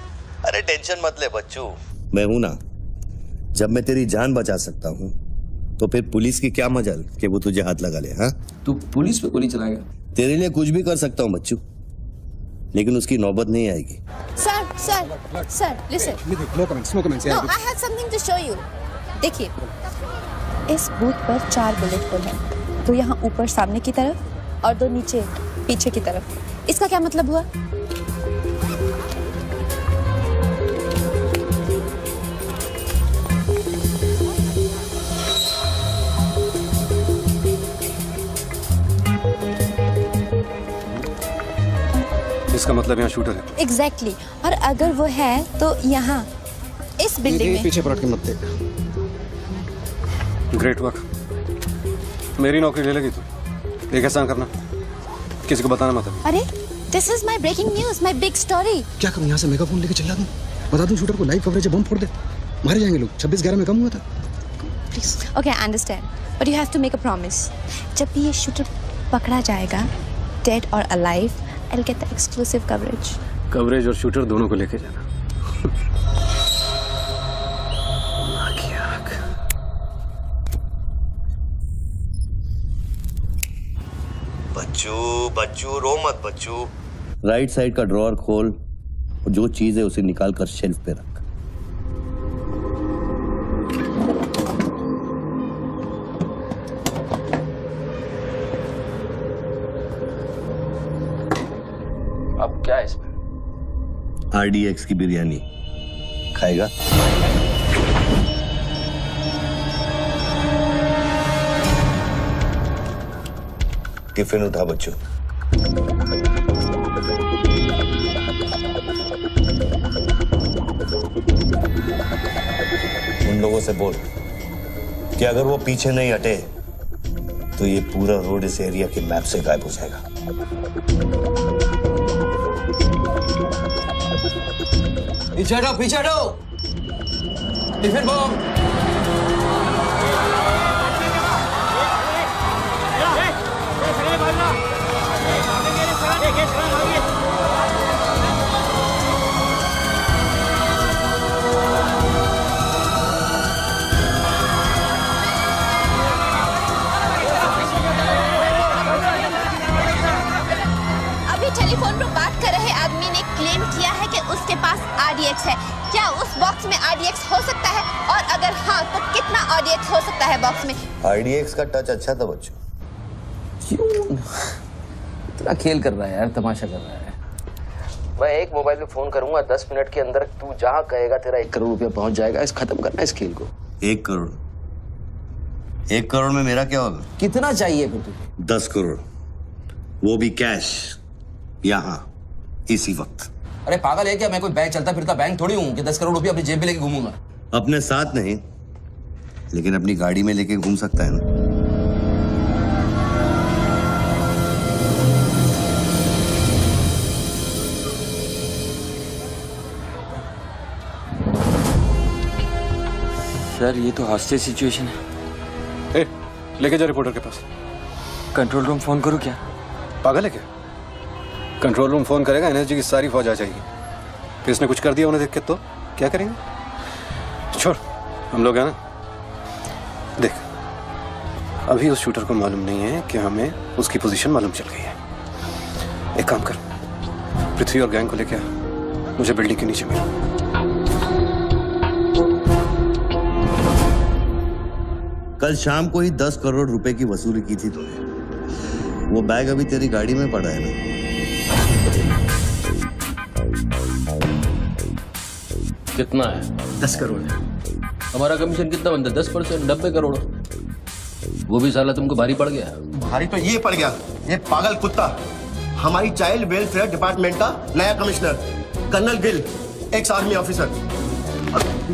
I: अरे टेंशन मत ले बच्चू, मैं हूं ना। जब मैं तेरी जान बचा सकता हूं तो फिर पुलिस की क्या मजाल कि वो तुझे हाथ लगा ले। हाँ,
E: तू पुलिस पे गोली चलाएगा?
I: तेरे लिए कुछ भी कर सकता हूं बच्चू, लेकिन उसकी नौबत नहीं आएगी।
J: Sir, listen.
L: No comments, no comments.
J: No, I have something to show you. देखिए, इस बूथ पर 4 बुलेट होल हैं। 2 यहाँ ऊपर सामने की तरफ और 2 नीचे पीछे की तरफ। इसका क्या मतलब हुआ?
L: इसका मतलब यहाँ शूटर है।
J: एग्जैक्टली और अगर वो है तो यहाँ इस बिल्डिंग में।
L: पीछे पलट के मत देख। Great work. मेरी नौकरी ले लगी तू। एक एहसान करना, किसी को बताना मत।
J: अरे this is my breaking news, my big story.
L: क्या करूँ, यहाँ से मेगाफोन लेके चिल्ला दूँ, बता दूँ शूटर को लाइव कवरेज है, बम फोड़ दे, मारे जाएंगे लोग। 26/11 में कम हुआ था।
J: Please okay I understand but you have to make a promise. जब भी ये शूटर पकड़ा जाएगा, डेड और alive, I will get the exclusive coverage.
L: Coverage और शूटर दोनों को लेके जाना।
I: बच्चू रो मत बच्चू। राइट साइड का ड्रॉअर खोल और जो चीज है उसे निकाल कर शेल्फ पे रख।
E: अब क्या है इसमें?
I: RDX की बिरयानी खाएगा? टिफिन उठा बच्चों। उन लोगों से बोल कि अगर वो पीछे नहीं हटे तो ये पूरा रोड इस एरिया के मैप से गायब हो जाएगा।
E: पीछे हटो, पीछे हटो। Tiffin bomb.
J: अभी टेलीफोन पर बात कर रहे आदमी ने क्लेम किया है कि उसके पास RDX है। क्या उस बॉक्स में RDX हो सकता है? और अगर हाँ तो कितना RDX हो सकता है बॉक्स में?
I: RDX का टच अच्छा था बच्चों।
E: क्यों इतना खेल कर रहा है यार, तमाशा कर रहा है। मैं एक मोबाइल पे फोन करूंगा, 10 मिनट के अंदर तू जहां कहेगा तेरा 1 करोड़ रुपया पहुंच जाएगा। इस खत्म करना इस खेल को।
I: 1 करोड़? 1 करोड़ में मेरा क्या होगा?
E: कितना चाहिए फिर तुझे?
I: 10 करोड़, वो भी कैश, यहाँ इसी वक्त।
E: अरे पागल है क्या? मैं कोई बैंक चलता फिरता बैंक थोड़ी हूँ कि 10 करोड़ रुपया अपनी जेब में लेके घूमूंगा।
I: अपने साथ नहीं, लेकिन अपनी गाड़ी में लेके घूम सकता है ना।
H: सर ये तो हॉस्टेज सिचुएशन है।
L: लेके जा रिपोर्टर के पास।
H: कंट्रोल रूम फोन करूँ क्या?
L: पागल है क्या? कंट्रोल रूम फोन करेगा, एनर्जी की सारी फौज आ जाएगी। फिर इसने कुछ कर दिया उन्हें देख के तो क्या करेंगे? छोड़, हम लोग हैं ना। देख, अभी उस शूटर को मालूम नहीं है कि हमें उसकी पोजीशन मालूम चल गई है। एक काम कर, पृथ्वी और गैंग को लेके आ, मुझे बिल्डिंग के नीचे मिल।
I: कल शाम को ही 10 करोड़ रुपए की वसूली की थी तूने। वो बैग अभी तेरी गाड़ी में पड़ा है ना?
E: कितना है?
M: 10 करोड़ है।
E: हमारा कमीशन कितना बनता है? 10%, 90 करोड़। वो भी साला तुमको भारी पड़ गया।
N: भारी तो ये पड़ गया, ये पागल कुत्ता हमारी चाइल्ड वेलफेयर डिपार्टमेंट का नया commissioner colonel Gill, ex army officer,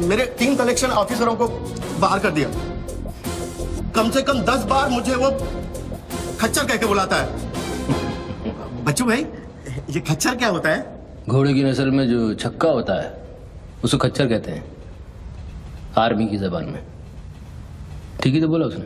N: मेरे 3 कलेक्शन ऑफिसरों को बाहर कर दिया। कम से कम 10 बार मुझे वो खच्चर कह के बुलाता है। बच्चू भाई, ये खच्चर क्या होता है?
E: घोड़े की नस्ल में जो छक्का होता है उसको खच्चर कहते हैं, आर्मी की जबान में। ठीक ही तो बोला उसने।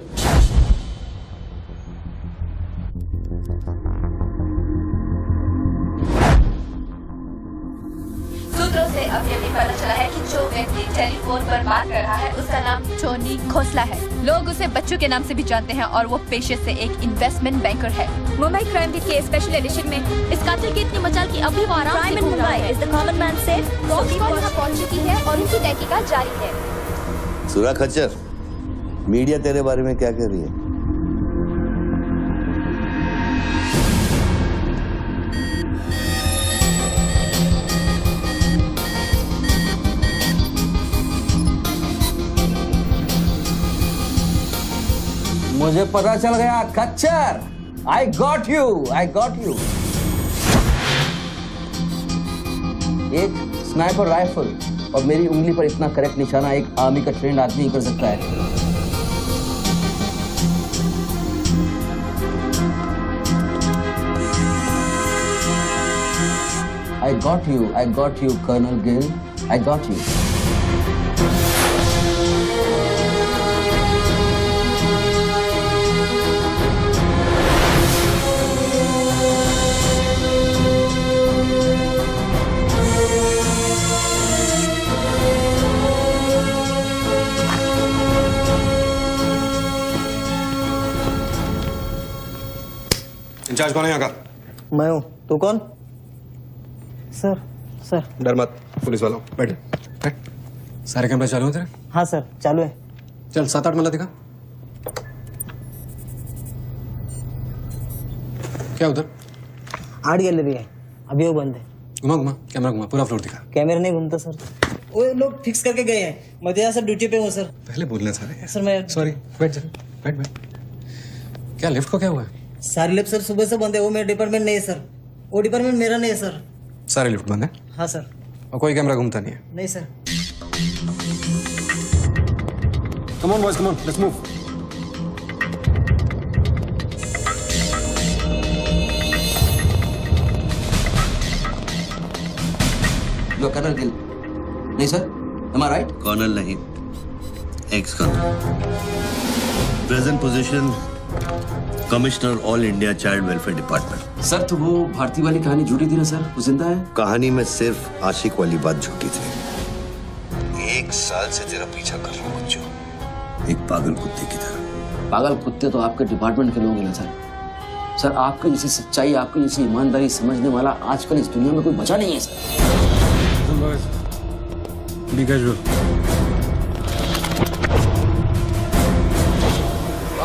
J: सूत्रों से अभी अभी पता चला है कि जो व्यक्ति टेलीफोन पर बात कर रहा है उसका नाम टोनी खोसला है। लोग उसे बच्चों के नाम से भी जानते हैं और वो पेशे से एक इन्वेस्टमेंट बैंकर है। मुंबई क्राइम के स्पेशल एडिशन में इस कातिल की इतनी मचाल की अभी वो आराम से घूम रहा है। Is the common man safe? पहुंच चुकी है और उनकी तहकीकात जारी है।
I: सूरा खच्चर, मीडिया तेरे बारे में क्या कह रही है?
E: मुझे पता चल गया खच्चर। I got you. एक स्नाइपर राइफल और मेरी उंगली पर इतना करेक्ट निशाना एक आर्मी का ट्रेंड आदमी ही कर सकता है। I got you, Colonel Gill. I got you.
L: Incharge कौन है यहाँ का?
G: मैं हूँ। तू कौन? सर
L: डर मत, पुलिस वालों। बैठ। सारे कैमरे चालू हैं तेरे?
G: हाँ सर, चालू है।
L: चल 7-8 मल्ला दिखा। क्या उधर?
G: आर्ट गैलरी है, अभी वो बंद है।
L: घुमा कैमरा घुमा, पूरा फ्लोर दिखा।
G: कैमरा नहीं घूमता सर, वो लोग फिक्स करके गए हैं। मैं तो यहाँ सर ड्यूटी पे हूँ सर।
L: पहले बोलने सारे।
G: सर मैं
L: सॉरी, बैठ जा, बैठ। क्या लिफ्ट को क्या हुआ है?
G: सारे लिफ्ट सर सुबह से बंद है। वो मेरा डिपार्टमेंट नहीं है सर, वो डिपार्टमेंट मेरा नहीं है सर।
L: सारे लिफ्ट बंद है?
G: हाँ सर।
L: और कोई कैमरा घूमता नहीं है?
G: नहीं sir.
L: Come on boys, come on, let's move.
E: लो कर्नल गिल। नहीं sir, am I right?
I: Colonel नहीं, ex colonel. Present position commissioner all India child welfare department.
E: Sir तो वो भारती वाली कहानी झूठी थी ना सर, वो जिंदा है?
I: कहानी में सिर्फ आशिक वाली बात झूठी थी। 1 साल से तेरा पीछा कर रहा हूँ बच्चों, एक पागल कुत्ते की तरह।
E: पागल कुत्ते तो आपके डिपार्टमेंट के लोग हैं ना सर। सर आपके जैसी सच्चाई, आपके जैसी ईमानदारी समझने वाला आजकल इस दुनिया में कोई बचा नहीं है सर।
L: B casual.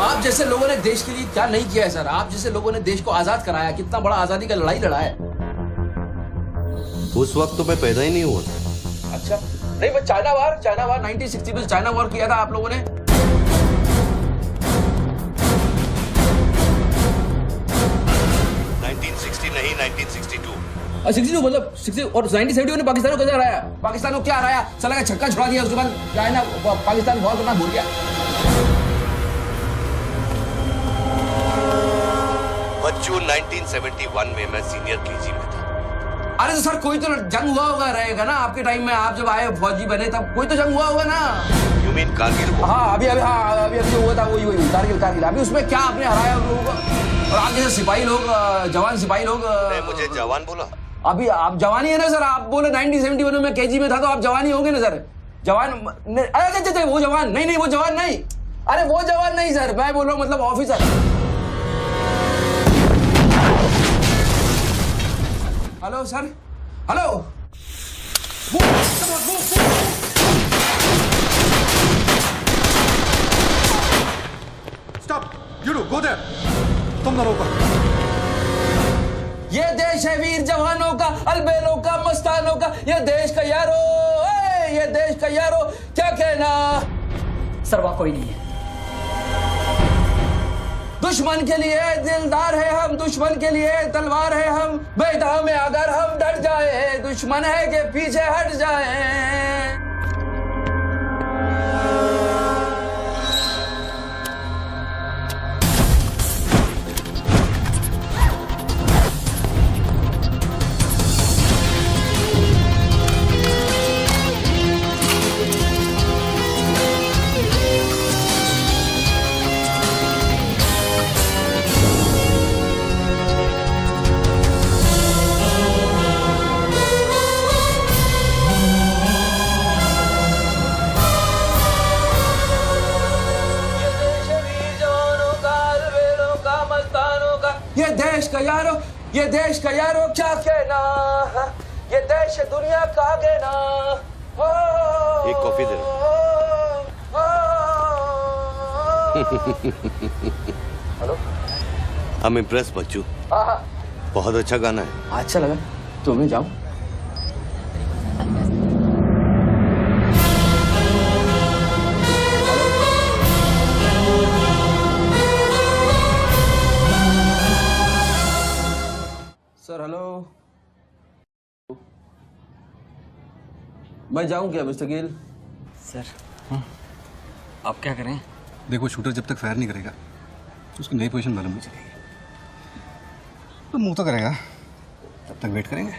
E: आप जैसे लोगों ने देश के लिए क्या नहीं किया है सर। आप जैसे लोगों ने देश को आजाद कराया, कितना बड़ा आजादी का लड़ाई लड़ा है।
I: उस वक्त तो मैं पैदा ही नहीं हुआ था।
E: अच्छा, नहीं मैं चाइना वार 1960 में चाइना वार किया था आप लोगों ने।
I: 1960 नहीं, 1962।
E: 62 मतलब 60 और 1970 ने पाकिस्तान को कैसे हराया? पाकिस्तान को क्या हराया? साला का छक्का छुड़ा दिया, उसके बाद चाइना पाकिस्तान बहुत करना भूल गया।
I: बच्चों 1971 में मैं सीनियर केजी में था।
E: अरे तो सर कोई तो जंग हुआ होगा रहेगा ना आपके टाइम में। आप जब आए फौजी बने तब कोई तो जंग हुआ होगा ना।
I: You mean Kargil?
E: हाँ अभी हुआ था, वही कारगिल। अभी उसमें क्या आपने हराया उन लोगों को? और आप जैसे सिपाही लोग, जवान सिपाही लोग।
I: मुझे जवान बोला?
E: अभी आप जवानी है ना सर। आप बोले 1971 में केजी में था तो आप जवानी होंगे ना सर। जवान अरे वो जवान नहीं, वो जवान नहीं। अरे वो जवान नहीं सर, मैं बोल रहा हूँ मतलब officer. Hello sir, hello.
L: Stop, you do go there. तुम दोनों ऊपर।
E: ये देश है वीर जवानों का, अलबेलों का, मस्तानों का। ये देश का यारो, ये देश का यारो, क्या कहना।
M: सर वहाँ कोई नहीं है।
E: दुश्मन के लिए दिलदार है हम, दुश्मन के लिए तलवार है हम। मैदान में अगर हम डट जाए, दुश्मन है के पीछे हट जाए। ये देश का यारो क्या कहना। ये देश दुनिया का कहना।
I: एक coffee they.
L: Hello.
I: I'm impressed बच्चू।
L: हाँ हाँ।
I: बहुत अच्छा गाना है।
E: अच्छा लगा तो मैं जाऊं। Sir hello. मैं जाऊं क्या मिस्टर गिल?
H: सर आप क्या करें?
L: देखो शूटर जब तक फायर नहीं करेगा तो उसकी नई पोजीशन मालूम नहीं चलेगी। तो मूव तो करेगा, तब तक वेट करेंगे।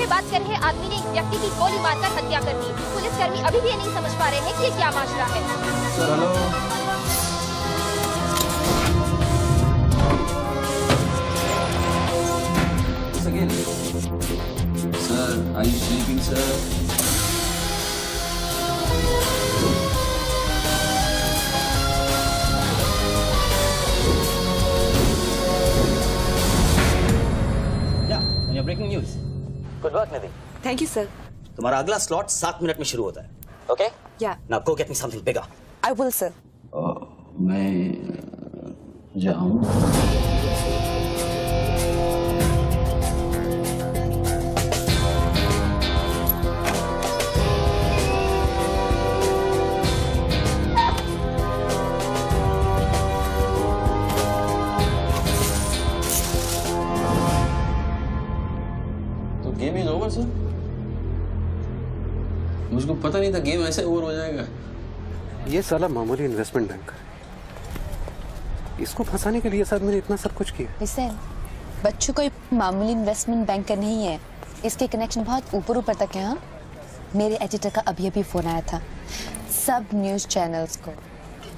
J: बात कर रहे आदमी ने एक व्यक्ति की गोली मारकर हत्या कर दी। पुलिसकर्मी अभी भी ये नहीं समझ पा रहे हैं कि ये क्या माजरा है।
E: Sir hello. Sir are you sleeping sir?
B: Breaking news. Good work Nidhi.
K: Thank you sir.
B: तुम्हारा अगला स्लॉट 7 मिनट में शुरू होता है। ओके?
K: या।
B: Now go get me something bigger.
K: I will sir.
E: मैं जाऊं? Game is over sir. मुझको पता नहीं था गेम ऐसे ओवर हो जाएगा।
L: ये साला मामूली इन्वेस्टमेंट बैंक है, इसको फंसाने के लिए सर मैंने इतना सब कुछ किया।
K: लिसन, बच्चों कोई मामूली इन्वेस्टमेंट बैंकर नहीं है, इसके कनेक्शन बहुत ऊपर ऊपर तक है। हाँ, मेरे एडिटर का अभी फोन आया था। सब न्यूज चैनल्स को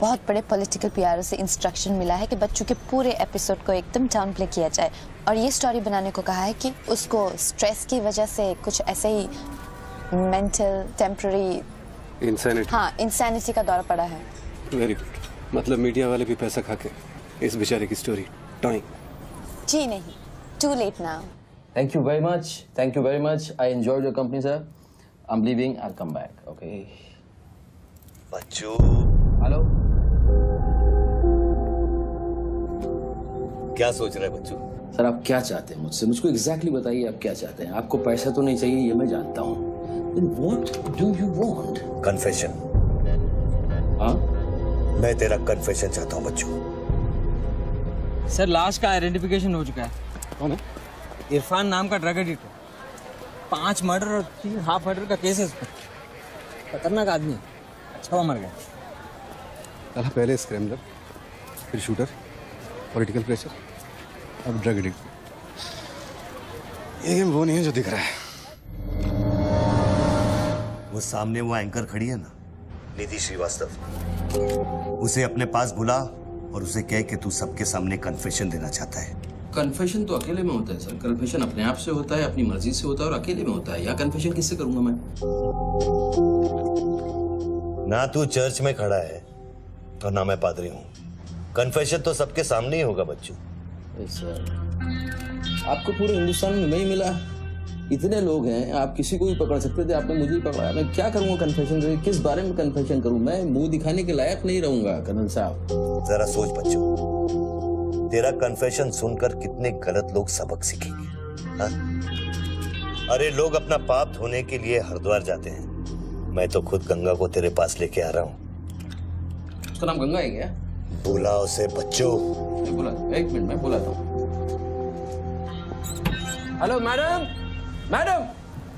K: बहुत बड़े पॉलिटिकल पीआरओ से इंस्ट्रक्शन मिला है कि बच्चों के पूरे एपिसोड को एकदम डाउन प्ले किया जाए और ये स्टोरी बनाने को कहा है कि उसको स्ट्रेस की वजह से कुछ ऐसे ही मेंटल टेम्पररी
L: इंसैनिटी।
K: हाँ, इंसैनिटी का दौर पड़ा है।
L: Very good. मतलब मीडिया वाले भी पैसा खा के इस बेचारे की स्टोरी टॉइंग।
K: जी नहीं, too late now.
E: Thank you very much. Thank you very much. I enjoyed your company, sir. I'm leaving. I'll come back. Okay.
I: Bachchu.
E: Hello.
I: क्या सोच रहे हैं बच्चू?
E: सर आप क्या चाहते हैं मुझसे? मुझको एग्जैक्टली बताइए आप क्या चाहते हैं। आपको पैसा तो नहीं चाहिए ये मैं जानता हूँ। Then what do you want?
I: Confession.
E: हाँ?
I: मैं तेरा कन्फेशन चाहता हूँ बच्चू।
H: सर लाश का आइडेंटिफिकेशन हो चुका है।
L: कौन है?
H: इरफान नाम का ड्रग एडिक्टर। 5 मर्डर और 3 हाफ मर्डर का केस है उस पर। खतरनाक आदमी है। अच्छा वो मर गया।
L: साला पहले स्क्रैमलर, फिर शूटर, पॉलिटिकल प्रेशर, अब ड्रग एडिक्ट। ये गेम वो नहीं है जो दिख रहा है।
I: वो सामने वो एंकर खड़ी है ना, निधि श्रीवास्तव, उसे अपने पास बुला और उसे कह कि तू सबके सामने कन्फेशन देना चाहता है।
E: कन्फेशन तो अकेले में होता है सर। कन्फेशन अपने आप से होता है, अपनी मर्जी से होता है और अकेले में होता है। या कन्फेशन किससे करूंगा मैं?
I: ना तू चर्च में खड़ा है और ना मैं पादरी हूँ। कन्फेशन तो सबके सामने ही होगा बच्चू।
E: सर आपको पूरे हिंदुस्तान में मैं ही मिला। इतने लोग हैं, आप किसी को भी पकड़ सकते थे, आपने मुझे ही पकड़ा। मैं क्या करूंगा कन्फेशन करके? किस बारे में कन्फेशन करूं? मैं मुंह दिखाने के लायक नहीं रहूंगा कर्नल साहब।
I: जरा सोच बच्चू, तेरा कन्फेशन सुनकर कितने गलत लोग सबक सीखेंगे। हाँ? अरे लोग अपना पाप धोने के लिए हरिद्वार जाते हैं, मैं तो खुद गंगा को तेरे पास लेके आ रहा हूँ।
E: उसका नाम गंगा है क्या?
I: बुला उसे बच्चों।
E: मैं बुला, एक मिनट मैं बुलाता हूँ। हेलो मैडम, मैडम,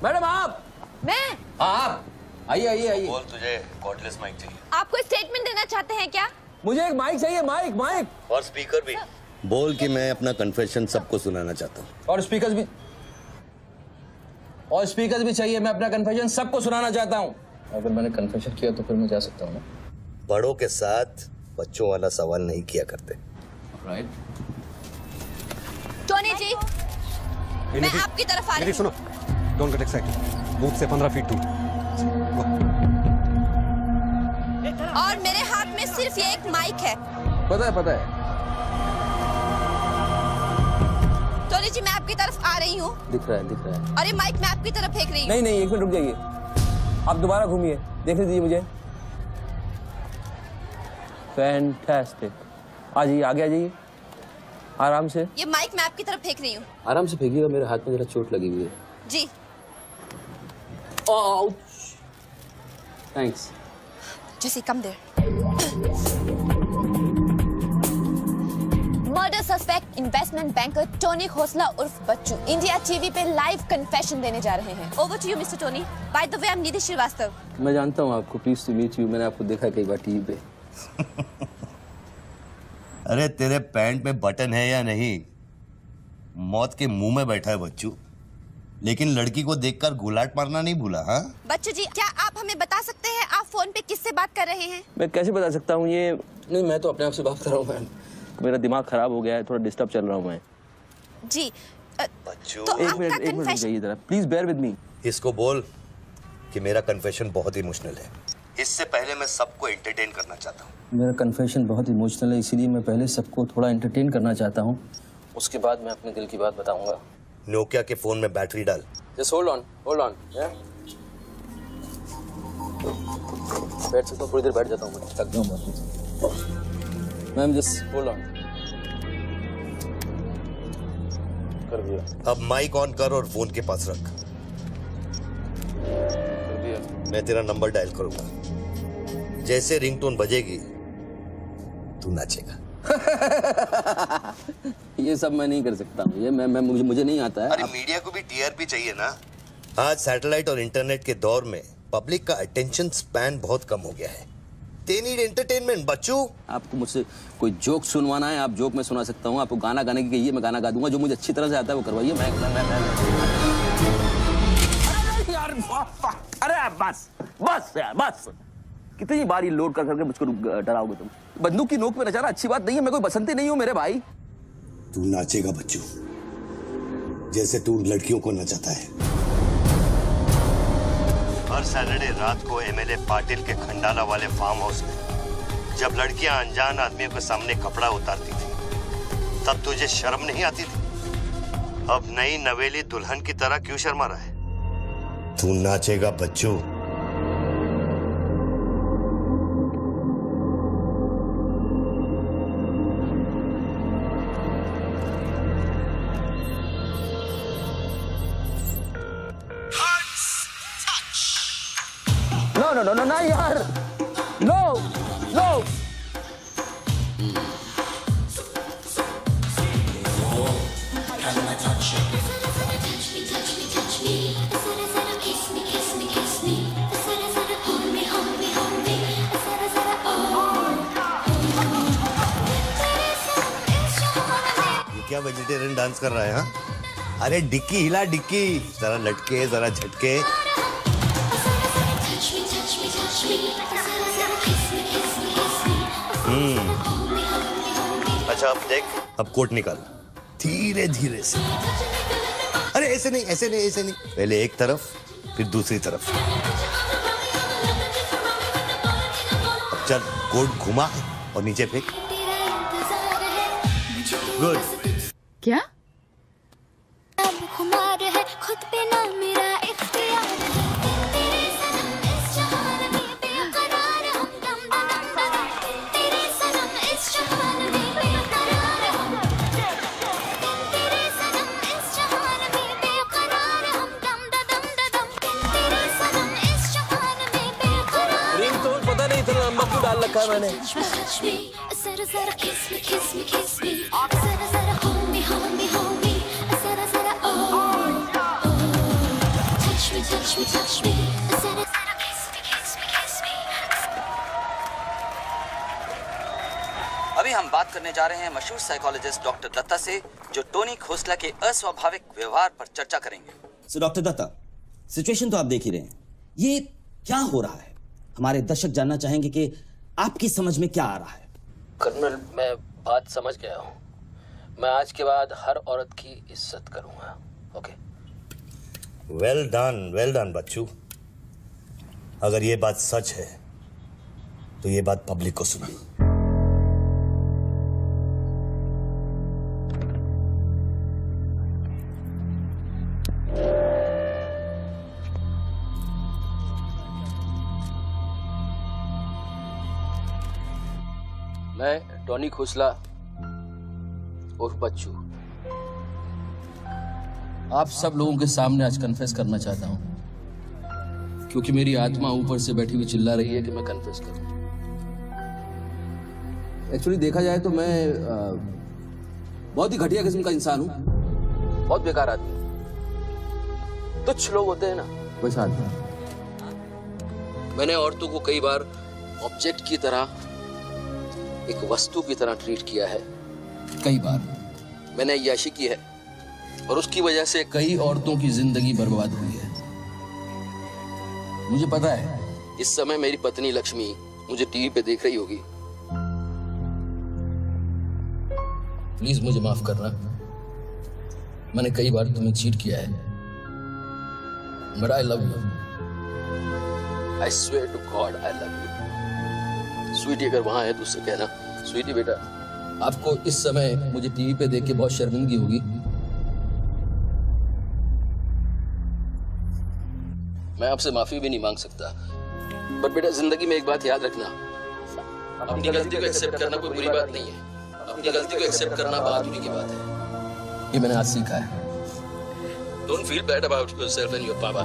E: मैडम आप?
J: मैं?
E: आप आइए आइए आइए।
I: बोल, तुझे कॉर्डलेस माइक चाहिए?
J: आप कोई स्टेटमेंट देना चाहते हैं क्या?
E: मुझे एक माइक चाहिए, माइक माइक।
I: और स्पीकर भी। बोल कि मैं अपना कन्फेशन सबको सुनाना चाहता हूँ।
E: और स्पीकर्स भी, और स्पीकर्स भी चाहिए। मैं अपना कन्फेशन सबको सुनाना चाहता हूँ। अगर मैंने कन्फेशन किया तो फिर मैं जा सकता हूँ ना?
I: बड़ों के साथ बच्चों वाला सवाल नहीं किया करते।
E: राइट।
J: टोनी जी, मैं आपकी तरफ आ रही हूँ।
L: सुनो, डोंट गेट एक्साइटेड। बूथ से 15 फीट दूर।
J: और मेरे हाथ में सिर्फ ये एक माइक है।
E: पता है।
J: टोनी जी, मैं आपकी तरफ आ रही हूँ।
E: दिख रहा है।
J: और ये माइक मैं आपकी तरफ फेंक रही हूँ।
E: नहीं, 1 मिनट रुक जाइए। आप दोबारा घूमिए, देखने दीजिए मुझे। फैंटास्टिक। आ जाइए, आगे आ जाइए, आराम से।
J: ये माइक मैं आपकी तरफ फेंक रही हूँ।
E: आराम से फेंकिएगा, मेरे हाथ में जरा चोट लगी हुई है।
J: जी।
E: Thanks.
J: Jesse, come there. Murder suspect investment banker Tony Khosla उर्फ बच्चू इंडिया टीवी पे लाइव कन्फेशन देने जा रहे हैं। Over to you mister Tony. By the way, I am Nidhi Srivastava.
E: मैं जानता हूँ आपको, प्लीज टू मीट यू। मैंने आपको देखा कई बार टीवी पे।
I: अरे तेरे पैंट में बटन है या नहीं? मौत के मुंह में बैठा है बच्चू, लेकिन लड़की को देखकर गुलाट मारना नहीं भूला। हाँ
J: बच्चू जी, क्या आप हमें बता सकते हैं आप फोन पे किससे बात कर रहे हैं?
E: मैं कैसे बता सकता हूँ ये? नहीं, मैं तो अपने आप से बात कर रहा हूँ मैम। मेरा दिमाग खराब हो गया है, थोड़ा डिस्टर्ब चल रहा हूँ मैं।
J: जी।
I: बच्चू,
J: तो
E: एक मिनट रुक जाइए जरा, प्लीज बेयर विद मी।
I: इसको बोल कि मेरा कन्फेशन बहुत इमोशनल है। इससे पहले मैं सबको एंटरटेन करना चाहता हूँ।
E: मेरा कन्फेशन बहुत इमोशनल है, इसीलिए मैं पहले सबको थोड़ा एंटरटेन करना चाहता हूँ, उसके बाद मैं अपने दिल की बात बताऊंगा।
I: नोकिया के फोन में बैटरी डाल।
E: Just hold on. बैठ सकता हूँ, थोड़ी देर बैठ जाता हूँ, मैं थक गया हूँ। Ma'am just hold on. कर दिया।
I: अब माइक ऑन कर और फोन के पास रख।
E: कर दिया।
I: मैं तेरा नंबर डायल करूंगा, जैसे रिंगटोन बजेगी तू नाचेगा।
E: ये सब मैं नहीं कर सकता हूँ, ये मैं मुझे नहीं आता है।
I: अरे मीडिया को भी टीआरपी चाहिए ना। आज सैटेलाइट और इंटरनेट के दौर में पब्लिक का अटेंशन स्पैन बहुत कम हो गया है। They need entertainment, बच्चू।
E: आपको मुझसे कोई जोक सुनवाना है, आप जोक में सुना सकता हूँ। आपको गाना गाने की कहिए, मैं गाना गा दूंगा। जो मुझे अच्छी तरह से आता है वो करवाइए। अरे बस कितनी बार ये लोड कर करके मुझको डराओगे तुम? बंदूक की नोक पे नचाना अच्छी बात नहीं है। मैं कोई बसंती नहीं हूँ मेरे भाई।
I: तू नाचेगा बच्चू, जैसे तू लड़कियों को नचाता है। हर सैटरडे रात को एमएलए पाटिल के खंडाला वाले फार्म हाउस में जब लड़कियां अनजान आदमियों के सामने कपड़ा उतारती थी, तब तुझे शर्म नहीं आती थी? अब नई नवेली दुल्हन की तरह क्यों शर्मा रहा है? तू नाचेगा बच्चू।
E: No, यार, no.
I: ये क्या वेजिटेरियन डांस कर रहा है? हाँ, अरे डिक्की हिला, डिक्की जरा लटके, जरा झटके। अच्छा अब देख, अब कोट निकाल धीरे धीरे से। अरे ऐसे नहीं, ऐसे नहीं, ऐसे नहीं, पहले एक तरफ फिर दूसरी तरफ। अब चल, कोट घुमा और नीचे फेंक। गुड।
D: क्या?
J: खुद पे ना मेरा इख्तियार तेरे सनम इस जहान में बेकरार हम दम दम तेरे सनम इस जहान में बेकरार हम तेरे सनम इस जहान में बेकरार हम दम दम तेरे सनम इस जहान में बेकरार।
E: रिंग टोन पता नहीं इतना लंबा क्यों डाल रखा है मैंने।
J: जरा जरा किस मी जरा जरा hold me जरा जरा touch me जरा जरा kiss me।
O: अभी हम बात करने जा रहे हैं मशहूर साइकोलॉजिस्ट डॉक्टर दत्ता से, जो टोनी खोसला के अस्वाभाविक व्यवहार पर चर्चा करेंगे।
P: सो डॉक्टर दत्ता, सिचुएशन तो आप देख ही रहे हैं, ये क्या हो रहा है? हमारे दर्शक जानना चाहेंगे कि आपकी समझ में क्या आ रहा है।
E: कर्नल, मैं बात समझ गया हूँ। मैं आज के बाद हर औरत की इज्जत करूंगा। ओके?
I: वेल डन बच्चू। अगर ये बात सच है तो ये बात पब्लिक को सुना।
E: मैं टोनी खोसला उर्फ बच्चू आप सब लोगों के सामने आज कन्फेस करना चाहता हूं, क्योंकि मेरी आत्मा ऊपर से बैठी हुई चिल्ला रही है कि मैं कन्फेस करूं। एक्चुअली देखा जाए तो मैं बहुत ही घटिया किस्म का इंसान हूं, बहुत बेकार आदमी। तुच्छ लोग होते हैं ना, वैसा आदमी। मैंने औरतों को कई बार ऑब्जेक्ट की तरह, एक वस्तु की तरह ट्रीट किया है। कई बार मैंने अय्याशी की है और उसकी वजह से कई औरतों की जिंदगी बर्बाद हुई है। मुझे पता है इस समय मेरी पत्नी लक्ष्मी मुझे टीवी पे देख रही होगी। प्लीज मुझे माफ करना, मैंने कई बार तुम्हें चीट किया है, but I love you. I swear to God I love you. Sweetie अगर वहां है तो उससे कहना, स्वीटी बेटा आपको इस समय मुझे टीवी पे देख के बहुत शर्मिंदगी होगी। मैं आपसे माफी भी नहीं मांग सकता, बट बेटा जिंदगी में एक बात याद रखना, अपनी गलती को एक्सेप्ट करना कोई बुरी बात नहीं है, अपनी गलती को एक्सेप्ट करना बहादुरी की बात है। ये मैंने आज सीखा है। Don't feel bad about yourself and your papa.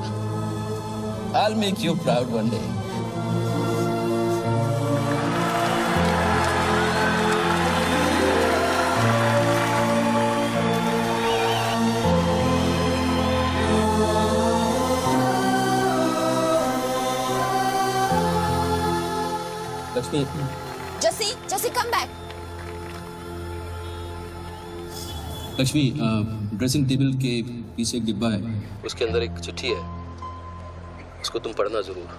E: I will make you proud one day. Lakshmi,
J: Jassi come back.
E: Lakshmi, dressing table के पीछे एक डिब्बा है, उसके अंदर एक चिट्ठी है, उसको तुम पढ़ना जरूर।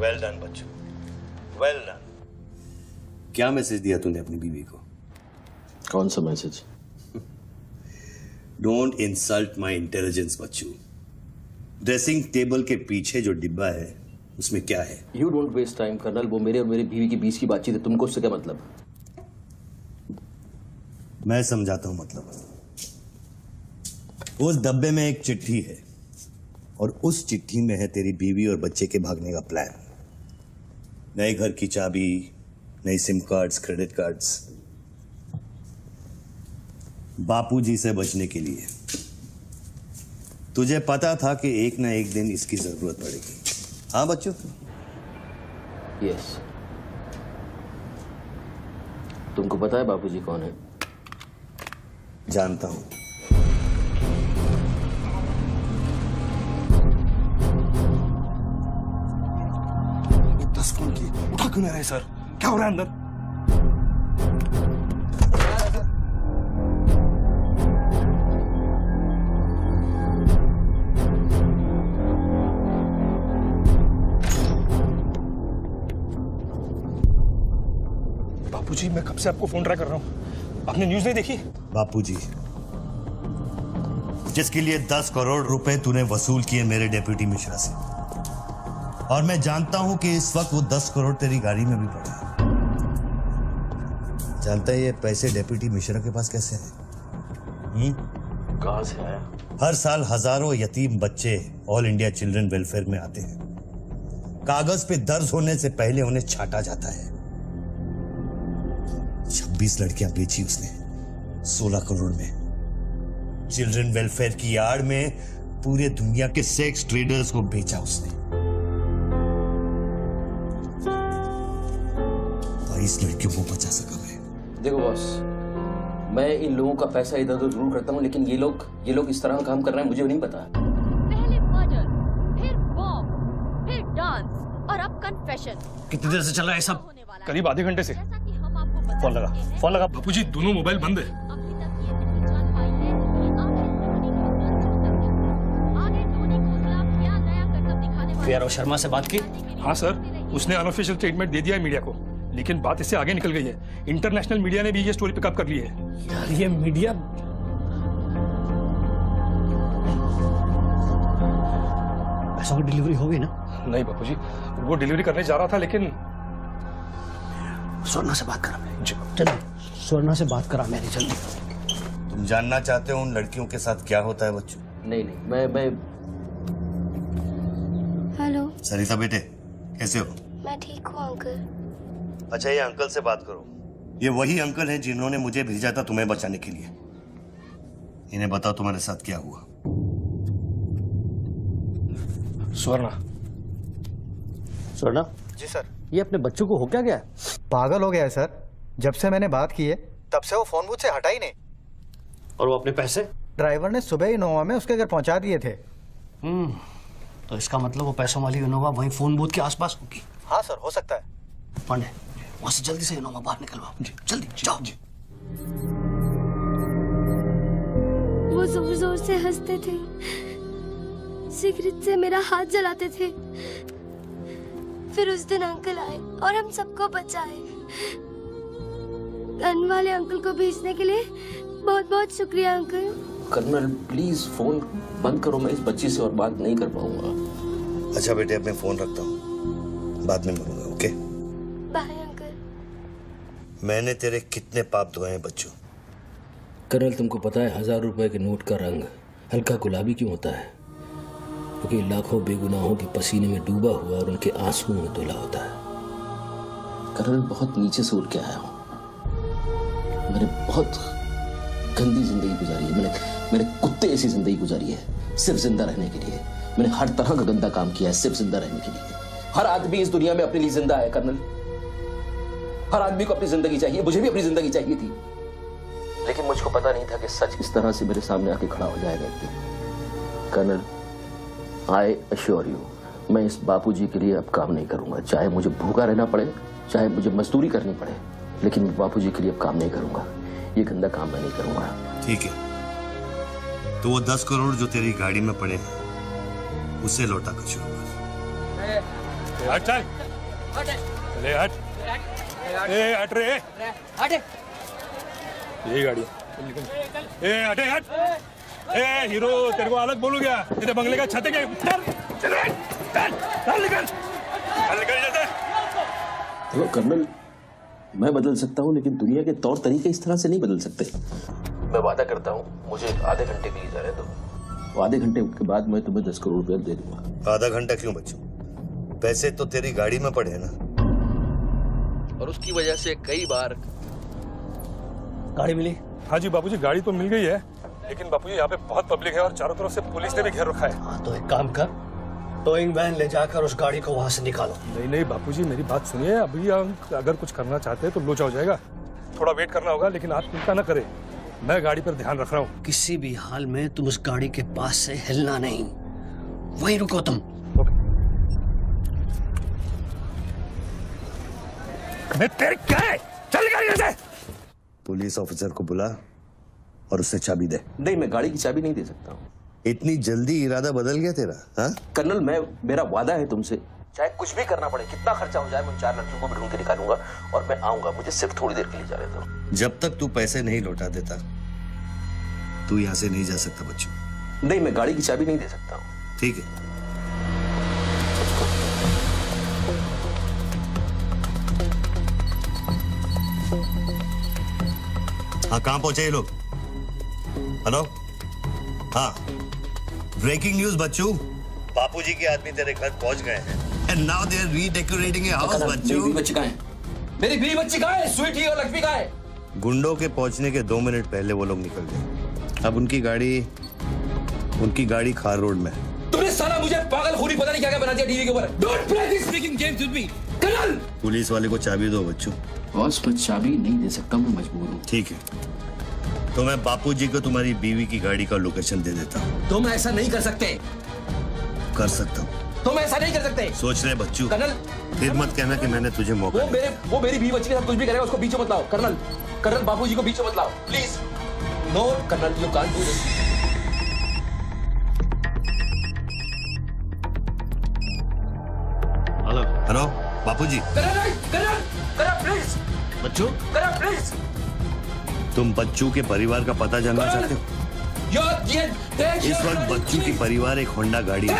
I: वेल डन बच्चू, वेल डन। क्या मैसेज दिया तूने अपनी बीवी को?
E: कौन सा message?
I: Don't insult my intelligence बच्चू। ड्रेसिंग टेबल के पीछे जो डिब्बा है उसमें क्या है?
E: You don't waste time colonel, वो मेरे और मेरी बीवी के बीच की बातचीत है, तुमको उससे क्या मतलब?
I: मैं समझाता हूं मतलब। उस डब्बे में एक चिट्ठी है और उस चिट्ठी में है तेरी बीवी और बच्चे के भागने का प्लान। नए घर की चाबी, नई सिम कार्ड्स, क्रेडिट कार्ड्स, बापूजी से बचने के लिए। तुझे पता था कि एक ना एक दिन इसकी जरूरत पड़ेगी। हाँ बच्चों?
E: यस। तुमको पता है बापूजी कौन है?
I: जानता हूं।
N: फोन की उठा क्यों नहीं रहे सर? क्या हो रहा है अंदर? बापूजी, मैं कब से आपको फोन ट्राई कर रहा हूं, आपने न्यूज नहीं देखी?
I: बापूजी, जिसके लिए 10 करोड़ रुपए तूने वसूल किए मेरे डेप्यूटी मिश्रा से, और मैं जानता हूं कि इस वक्त वो 10 करोड़ तेरी गाड़ी में भी पड़े हैं। जानता है ये पैसे डेप्यूटी मिश्रा के पास कैसे हैं?
E: कहां से आया?
I: हर साल हजारों यतीम बच्चे ऑल इंडिया चिल्ड्रन वेलफेयर में आते हैं। कागज पे दर्ज होने से पहले उन्हें छांटा जाता है। 26 लड़कियां बेची उसने 16 करोड़ में। चिल्ड्रन वेलफेयर की आड़ में पूरे दुनिया के सेक्स ट्रेडर्स को बेचा उसने। 22 लड़कियों को बचा सका मैं।
E: देखो बॉस, मैं इन लोगों का पैसा इधर उधर जरूर करता हूँ, लेकिन ये लोग इस तरह काम कर रहे हैं, मुझे नहीं पता।
J: पहले मर्डर, फिर बॉम्ब, फिर डांस और अब कन्फेशन।
A: कितनी देर से चल रहा है सब?
N: करीब आधे घंटे से।
A: फोन लगा।
Q: बापूजी दोनों मोबाइल बंद है।
A: वीआरओ शर्मा से बात की?
Q: हाँ सर, उसने अनऑफिशियल स्टेटमेंट दे दिया है मीडिया को, लेकिन बात इससे आगे निकल गई है। इंटरनेशनल मीडिया ने भी ये स्टोरी पिकअप कर ली है।
A: यार ये मीडिया पैसों की डिलीवरी हो गई ना?
Q: नहीं बापूजी, वो डिलीवरी करने जा रहा था लेकिन
A: स्वर्णा से बात करा मैं। चलो स्वर्णा से बात करा मैंने, जल्दी।
I: तुम जानना चाहते हो उन लड़कियों के साथ क्या होता है बच्चों?
H: नहीं मैं
D: हेलो
I: सरिता बेटे, कैसे हो?
D: मैं ठीक हूँ अंकल।
I: अच्छा, ये अंकल से बात करो। ये वही अंकल हैं जिन्होंने मुझे भेजा था तुम्हें बचाने के लिए। इन्हें बताओ तुम्हारे साथ क्या हुआ।
Q: स्वर्णा
G: जी सर।
A: ये अपने बच्चों को हो क्या गया?
G: पागल हो गया है सर। जब से मैंने बात की है तब से वो फोन मुझसे हटा ही नहीं।
A: और वो अपने पैसे?
G: ड्राइवर ने सुबह इनोवा में उसके घर पहुंचा दिए थे।
A: तो इसका मतलब वो पैसों वाली इनोवा वहीं फोन बूथ के आसपास होगी।
G: हाँ सर, हो सकता है।
A: पांडे, वहां से जल्दी से इनोवा बाहर निकलवाओ। जल्दी जाओ।
D: वो जोर जोर से हंसते थे, सिगरेट से मेरा हाथ जलाते थे। फिर उस दिन अंकल आए और हम सबको बचाए। गन वाले अंकल को भेजने के लिए बहुत बहुत शुक्रिया अंकल।
E: कर्नल प्लीज फोन बंद करो, मैं इस बच्ची से और बात नहीं कर पाऊंगा।
I: अच्छा बेटे, अब मैं फोन रखता हूँ, बाद में मिलूंगा। Okay
D: bye uncle.
I: मैंने तेरे कितने पाप धोए हैं बच्चों।
E: कर्नल तुमको पता है 1000 रुपए के नोट का रंग हल्का गुलाबी क्यों होता है? क्योंकि लाखों बेगुनाहों के पसीने में डूबा हुआ और उनके आंसुओं में धुला होता है। कर्नल बहुत नीचे से उठ के आया हूँ। मैंने बहुत गंदी जिंदगी गुजारी है। मैंने कुत्ते ऐसी जिंदगी गुजारी है सिर्फ जिंदा रहने के लिए। मैंने हर तरह का गंदा काम किया है सिर्फ जिंदा रहने के लिए। हर आदमी इस दुनिया में अपने लिए जिंदा है कर्नल। हर आदमी को अपनी जिंदगी चाहिए। मुझे भी अपनी जिंदगी चाहिए थी, लेकिन मुझको पता नहीं था कि सच इस तरह से मेरे सामने आके खड़ा हो जाएगा एक दिन। कर्नल, आई अश्योर यू, मैं इस बापूजी के लिए अब काम नहीं करूंगा। चाहे मुझे भूखा रहना पड़े, चाहे मुझे मजदूरी करनी पड़े, लेकिन मैं बापूजी के लिए अब काम नहीं करूंगा। ये गंदा काम मैं नहीं करूंगा।
I: ठीक है, तो वो 10 करोड़ जो तेरी गाड़ी में पड़े हैं उसे लौटा कर शुरू कर।
Q: हट चल, ले हट, ए हट रे,
H: हट।
Q: ये गाड़ी ए हटे हट। ए हीरो, तेरे को अलग बोलू क्या? तेरे बंगले का छत है क्या? चल निकल जैसे।
E: देखो कर्नल, मैं बदल सकता हूँ लेकिन दुनिया के तौर तरीके इस तरह से नहीं बदल सकते। मैं वादा करता हूँ, मुझे आधे घंटे के लिए जाने दो। आधे घंटे के बाद मैं तुम्हें 10 करोड़ रुपए दे दूंगा।
I: आधा घंटा क्यों बच्चों? पैसे तो तेरी गाड़ी में पड़े हैं ना।
E: और उसकी वजह से कई बार
A: गाड़ी मिली?
Q: हाँ जी बापूजी, गाड़ी तो मिल गई है, लेकिन बापूजी यहाँ पे बहुत पब्लिक है और चारों तरफ से पुलिस ने भी घेर रखा है।
A: हाँ तो एक काम कर, टोइंग वैन ले जाकर उस गाड़ी को वहां से निकालो।
Q: नहीं बापूजी, मेरी बात सुनिए। अभी अगर कुछ करना चाहते हैं तो लोचा हो जाएगा। थोड़ा वेट करना होगा, लेकिन आप चिंता न करें, मैं गाड़ी पर ध्यान रख रहा हूँ।
A: किसी भी हाल में तुम उस गाड़ी के पास से हिलना नहीं, वहीं रुको तुम।
Q: तेरे क्या है? चल गाड़ी से।
I: पुलिस ऑफिसर को बुला और उससे चाबी दे।
E: नहीं, मैं गाड़ी की चाबी नहीं दे सकता हूँ।
I: इतनी जल्दी इरादा बदल गया तेरा? हाँ
E: कर्नल, मेरा वादा है तुमसे, चाहे कुछ भी करना पड़े, कितना खर्चा हो जाए, मैं 4 लड़कियों को भी ढूंढ के निकालूंगा और मैं आऊंगा। मुझे सिर्फ थोड़ी देर के लिए जाने दो।
I: जब तक तू पैसे नहीं लौटा देता तू यहाँ से नहीं जा सकता बच्चों।
E: नहीं, मैं गाड़ी की चाबी नहीं दे सकता हूँ।
I: ठीक है, हाँ कहाँ पहुंचे ये लोग? हेलो, हाँ ब्रेकिंग न्यूज बच्चों, बापूजी के आदमी तेरे घर पहुंच गए हैं and now they are redecorating a house. बच्चों,
E: मेरी बच्ची कहाँ है? मेरी बीवी बच्ची कहाँ है? स्वीटी और लक्ष्मी कहाँ है?
I: गुंडों के पहुंचने के 2 मिनट पहले वो लोग निकल गए। अब उनकी गाड़ी खार रोड में है।
E: तुमने साला मुझे पागलखोरी पता नहीं क्या क्या बना दिया टीवी के ऊपर। Don't play this speaking games with me colonel.
I: Police वाले को चाबी दो बच्चों।
E: बॉस, मैं चाबी नहीं दे सकता, मैं मजबूर हूँ।
I: ठीक है, तो मैं बापूजी को तुम्हारी बीवी की गाड़ी का लोकेशन दे देता हूँ।
E: तुम ऐसा नहीं कर सकते।
I: कर सकता हूँ।
E: तुम ऐसा नहीं कर सकते।
I: सोच रहे बच्चू,
E: कर्नल
I: फिर मत कहना कि मैंने तुझे मौका दिया।
E: वो मेरी बीवी बच्ची के साथ कुछ भी करेगा उसको बीच में मत लाओ। कर्नल बाबूजी को बीच में मत लाओ please. No colonel, you can't do this.
I: Hello बापूजी।
E: Colonel please.
I: बच्चू,
E: कर्नल प्लीज।
I: तुम बच्चू के परिवार का पता जानना चाहते हो? इस वक्त बच्चू की परिवार एक होंडा गाड़ी है।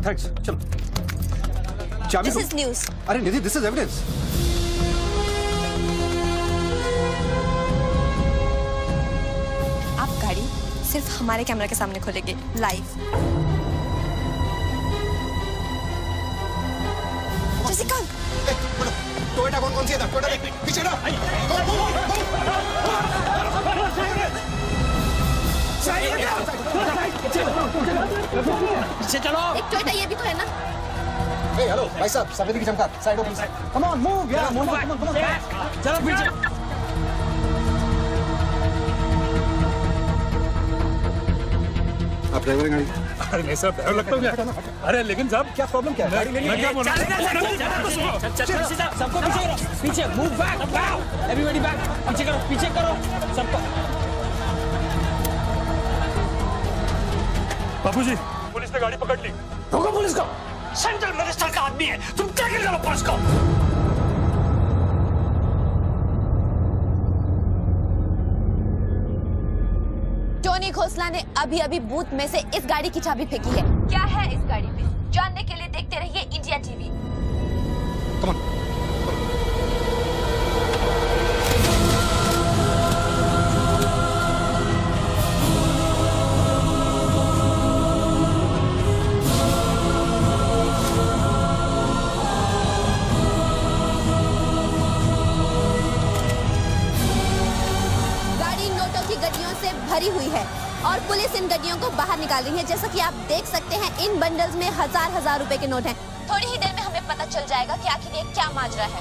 L: थैंक्स, चलो। चाबी
J: This is news.
L: अरे निधि, दिस इज एविडेंस।
J: आप गाड़ी सिर्फ हमारे कैमरा के सामने खोलेंगे लाइव। जैसिका,
L: टोयोटा कौन सी है? टोयोटा पीछे ना।
E: पीछे चलो।
J: एक टोयोटा ये भी तो है ना?
L: हे हेलो भाई साहब, सफेदी की चमकार, साइड हो प्लीज। कम ऑन मूव यार, मूव बैक, कम ऑन।
E: चलो पीछे।
L: आप ड्राइवर गाड़ी?
Q: अरे नहीं साहब, डर लगता हूँ क्या? अरे लेकिन साहब
L: क्या प्रॉब्लम क्या है?
Q: मैं क्या बोल रहा हूँ?
E: सबको पीछे मूव बैक, एवरीबॉडी बैक। पीछे करो सबको।
Q: बापूजी, पुलिस ने गाड़ी पकड़ ली।
A: रोको पुलिस को। सेंट्रल मिनिस्टर का आदमी है, तुम क्या कर रहे हो पुलिस को?
J: टोनी खोसला ने अभी बूथ में से इस गाड़ी की चाबी फेंकी है। क्या है इस गाड़ी में जानने के लिए देखते रहिए इंडिया टीवी। भरी हुई है और पुलिस इन गड्डियों को बाहर निकाल रही है। जैसा कि आप देख सकते हैं इन बंडल्स में हजार रुपए के नोट हैं। थोड़ी ही देर में हमें पता चल जाएगा कि आखिर ये क्या माजरा है।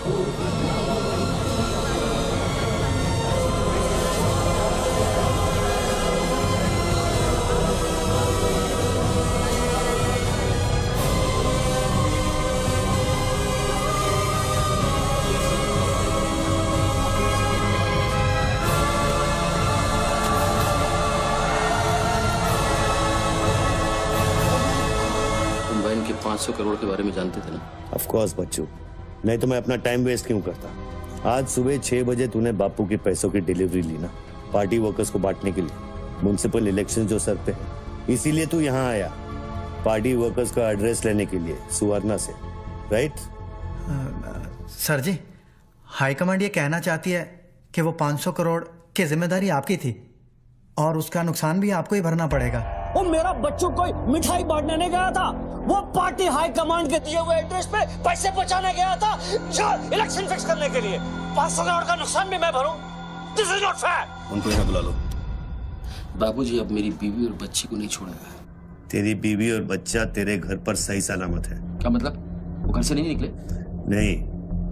E: के 500 करोड़ के बारे में जानते थे ना?
I: ऑफ कोर्स बच्चू, नहीं तो मैं अपना टाइम वेस्ट क्यों करता। आज सुबह 6 बजे तूने बापू के पैसों की डिलीवरी ली ना, पार्टी वर्कर्स को बांटने के लिए। म्युनिसिपल इलेक्शन जो सर पे है, इसीलिए तू यहाँ आया, पार्टी वर्कर्स का एड्रेस लेने के लिए सुवर्णा से, राइट?
G: सर जी, हाईकमांड ये कहना चाहती है कि वो 500 करोड़ की जिम्मेदारी आपकी थी और उसका नुकसान भी आपको ही भरना पड़ेगा।
A: वो मेरा बच्चों कोई मिठाई बांटने नहीं गया था, वो पार्टी हाई कमांड के दिए हुए एड्रेस पे पैसे पहुंचाने गया था जो इलेक्शन फिक्स करने के लिए। 500 करोड़ का नुकसान भी मैं भरूं? This is not fair.
I: उनको यहाँ बुला लो।
E: बाबूजी अब मेरी बीवी और बच्ची को नहीं छोड़ेगा।
I: तेरी बीवी और बच्चा तेरे घर पर सही सलामत है।
E: क्या मतलब? वो घर से नहीं निकले?
I: नहीं।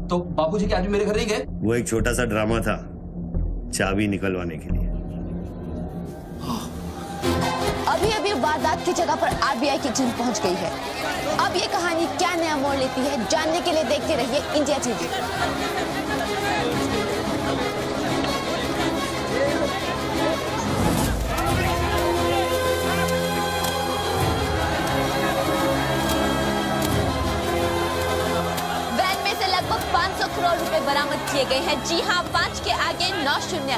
E: तो बाबूजी के आदमी मेरे घर नहीं गए?
I: वो एक छोटा सा ड्रामा था, चाबी निकलवाने के लिए।
K: अभी वारदात की जगह पर आरबीआई की टीम पहुंच गई है। अब ये कहानी क्या नया मोड़ लेती है, जानने के लिए देखते रहिए इंडिया टीवी। वैन में से लगभग 500 करोड़ रुपए बरामद किए गए हैं। जी हां, 5 के आगे 9 शून्य।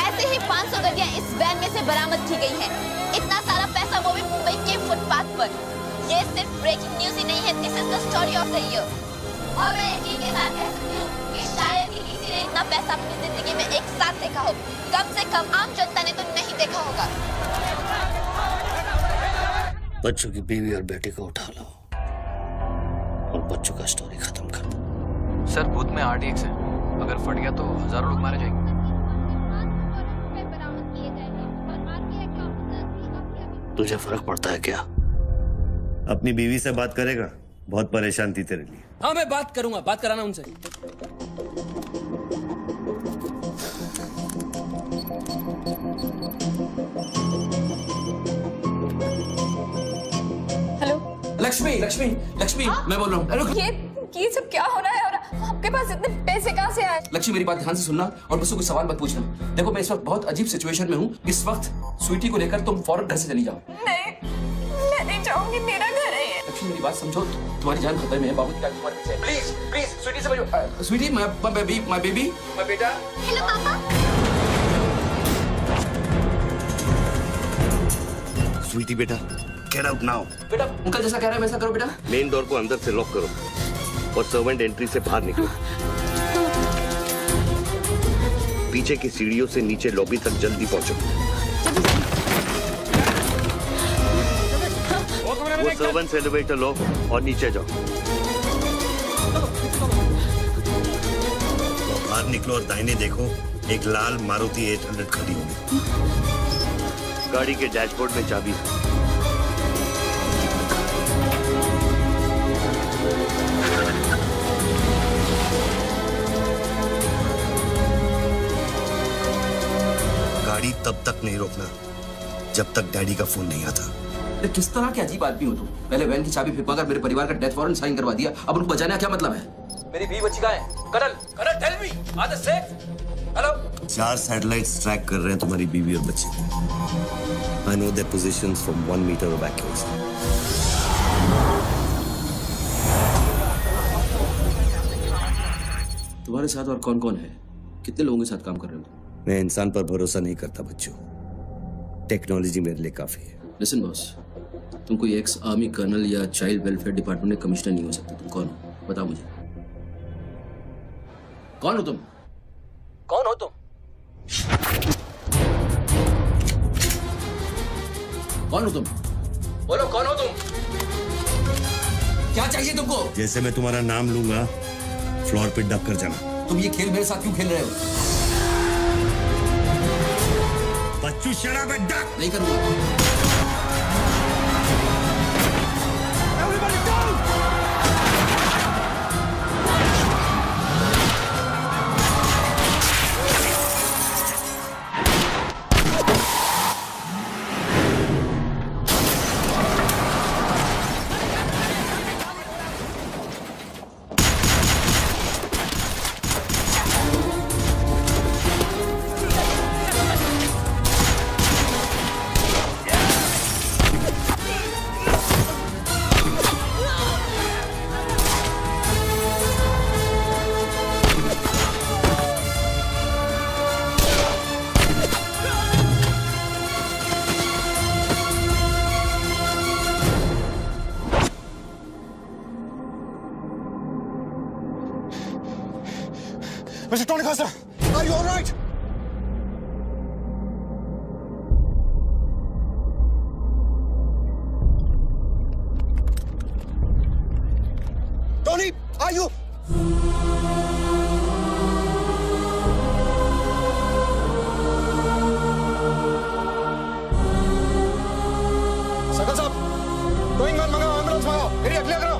K: ऐसे ही 500 गड्डियां इस वैन में से बरामद की गई हैं। इतना सारा पैसा वो भी मुंबई के फुटपाथ पर। ये सिर्फ ब्रेकिंग न्यूज ही नहीं है, this is the story of the year. और मैं यकीन के साथ कह सकती हूँ कि शायद ही किसी ने इतना पैसा अपनी जिंदगी में एक साथ देखा हो। कम से कम आम जनता ने तो नहीं देखा होगा।
A: बच्चों की बीवी और बेटी को उठा लो और बच्चों का स्टोरी खत्म कर दो।
R: सर बूथ में RDX है, अगर फट गया तो हजारों लोग मारे जाएंगे।
A: तुझे फर्क पड़ता है क्या?
I: अपनी बीवी से बात करेगा? बहुत परेशान थी तेरे लिए।
E: हाँ मैं बात करूंगा, बात कराना उनसे। लक्ष्मी लक्ष्मी लक्ष्मी मैं बोल रहा हूँ।
J: ये सब क्या हो रहा है और आपके पास इतने पैसे कहाँ से आए?
E: लक्ष्मी मेरी बात ध्यान से सुनना और मुझसे कोई सवाल मत पूछना। देखो मैं इस वक्त बहुत अजीब सिचुएशन में हूँ। इस वक्त स्वीटी को लेकर तुम फौरन घर से चली जाओ।
J: नहीं, मैं नहीं जाऊंगी, मेरा घर है ये।
E: लक्ष्मी मेरी बात समझो, तुम्हारी जान खतरे में है। बाबू तुम्हारे पीछे। प्लीज प्लीज स्वीटी समझो। स्वीटी माय बेबी माय बेटा।
D: हेलो पापा।
I: स्वीटी बेटा, गेट आउट नाउ।
E: बेटा अंकल जैसा कह रहा है वैसा करो बेटा।
I: मेन डोर को अंदर से लॉक करो और सर्वेंट एंट्री से बाहर निकलो। पीछे की सीढ़ियों से नीचे लॉबी तक जल्दी पहुंचो। वो सर्वेंट्स एलिवेटर लो और नीचे जाओ। बाहर निकलो और दाहिने देखो, एक लाल मारुति 800 खड़ी होगी। गाड़ी के डैशबोर्ड में चाबी है। गाड़ी तब तक नहीं रोकना जब तक डैडी का फोन नहीं आता।
E: अरे किस तरह के अजीब आदमी हो तुम? पहले वैन की चाबी फिरवा कर मेरे परिवार का डेथ वारंट साइन करवा दिया, अब उनको बचाने का क्या मतलब है? मेरी बीवी बच्ची कहाँ है? Colonel tell me, are they safe? Hello.
I: 4 satellites track कर रहे हैं तुम्हारी बीवी और बच्चे। I know their positions from 1 meter of accuracy.
E: तुम्हारे साथ और कौन कौन है? कितने लोगों के साथ काम कर रहे हो?
I: मैं इंसान पर भरोसा नहीं करता बच्चों। टेक्नोलॉजी मेरे लिए काफी है।
E: लिसन बॉस, तुम कोई एक्स आर्मी कर्नल या चाइल्ड वेलफेयर डिपार्टमेंट में कमिश्नर नहीं हो सकते। तुम कौन हो? बताओ मुझे। कौन हो तुम? कौन हो तुम? कौन हो तुम? बोलो कौन हो तुम? क्या चाहिए तुमको?
I: जैसे मैं तुम्हारा नाम लूंगा फ्लोर पे डक कर जाना।
E: तुम ये खेल मेरे साथ क्यों खेल रहे हो?
I: बच्चू शराब डक
E: नहीं करूंगा।
N: Mr. Tony Costa, are you all right? Tony, are you? Sakal साहब, गोइंग ऑन मंगाओ, एम्बुलेंस मंगाओ, एरिया क्लियर करो।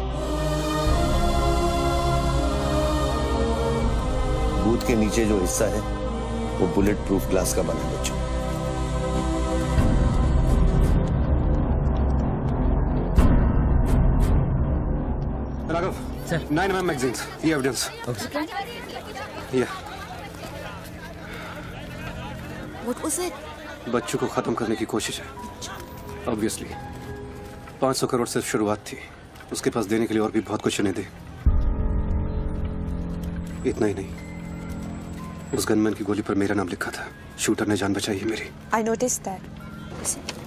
I: बूथ के नीचे जो हिस्सा है वो बुलेट प्रूफ ग्लास का बना है बच्चों।
L: राघव सर, 9mm मैगजीन्स, ये एविडेंस।
J: What was it?
L: बच्चों को खत्म करने की कोशिश है। ऑब्वियसली 500 करोड़ सिर्फ शुरुआत थी, उसके पास देने के लिए और भी बहुत कुछ उन्हें दे। इतना ही नहीं, उस गनमैन की गोली पर मेरा नाम लिखा था। शूटर ने जान बचाई है मेरी।
K: I noticed that.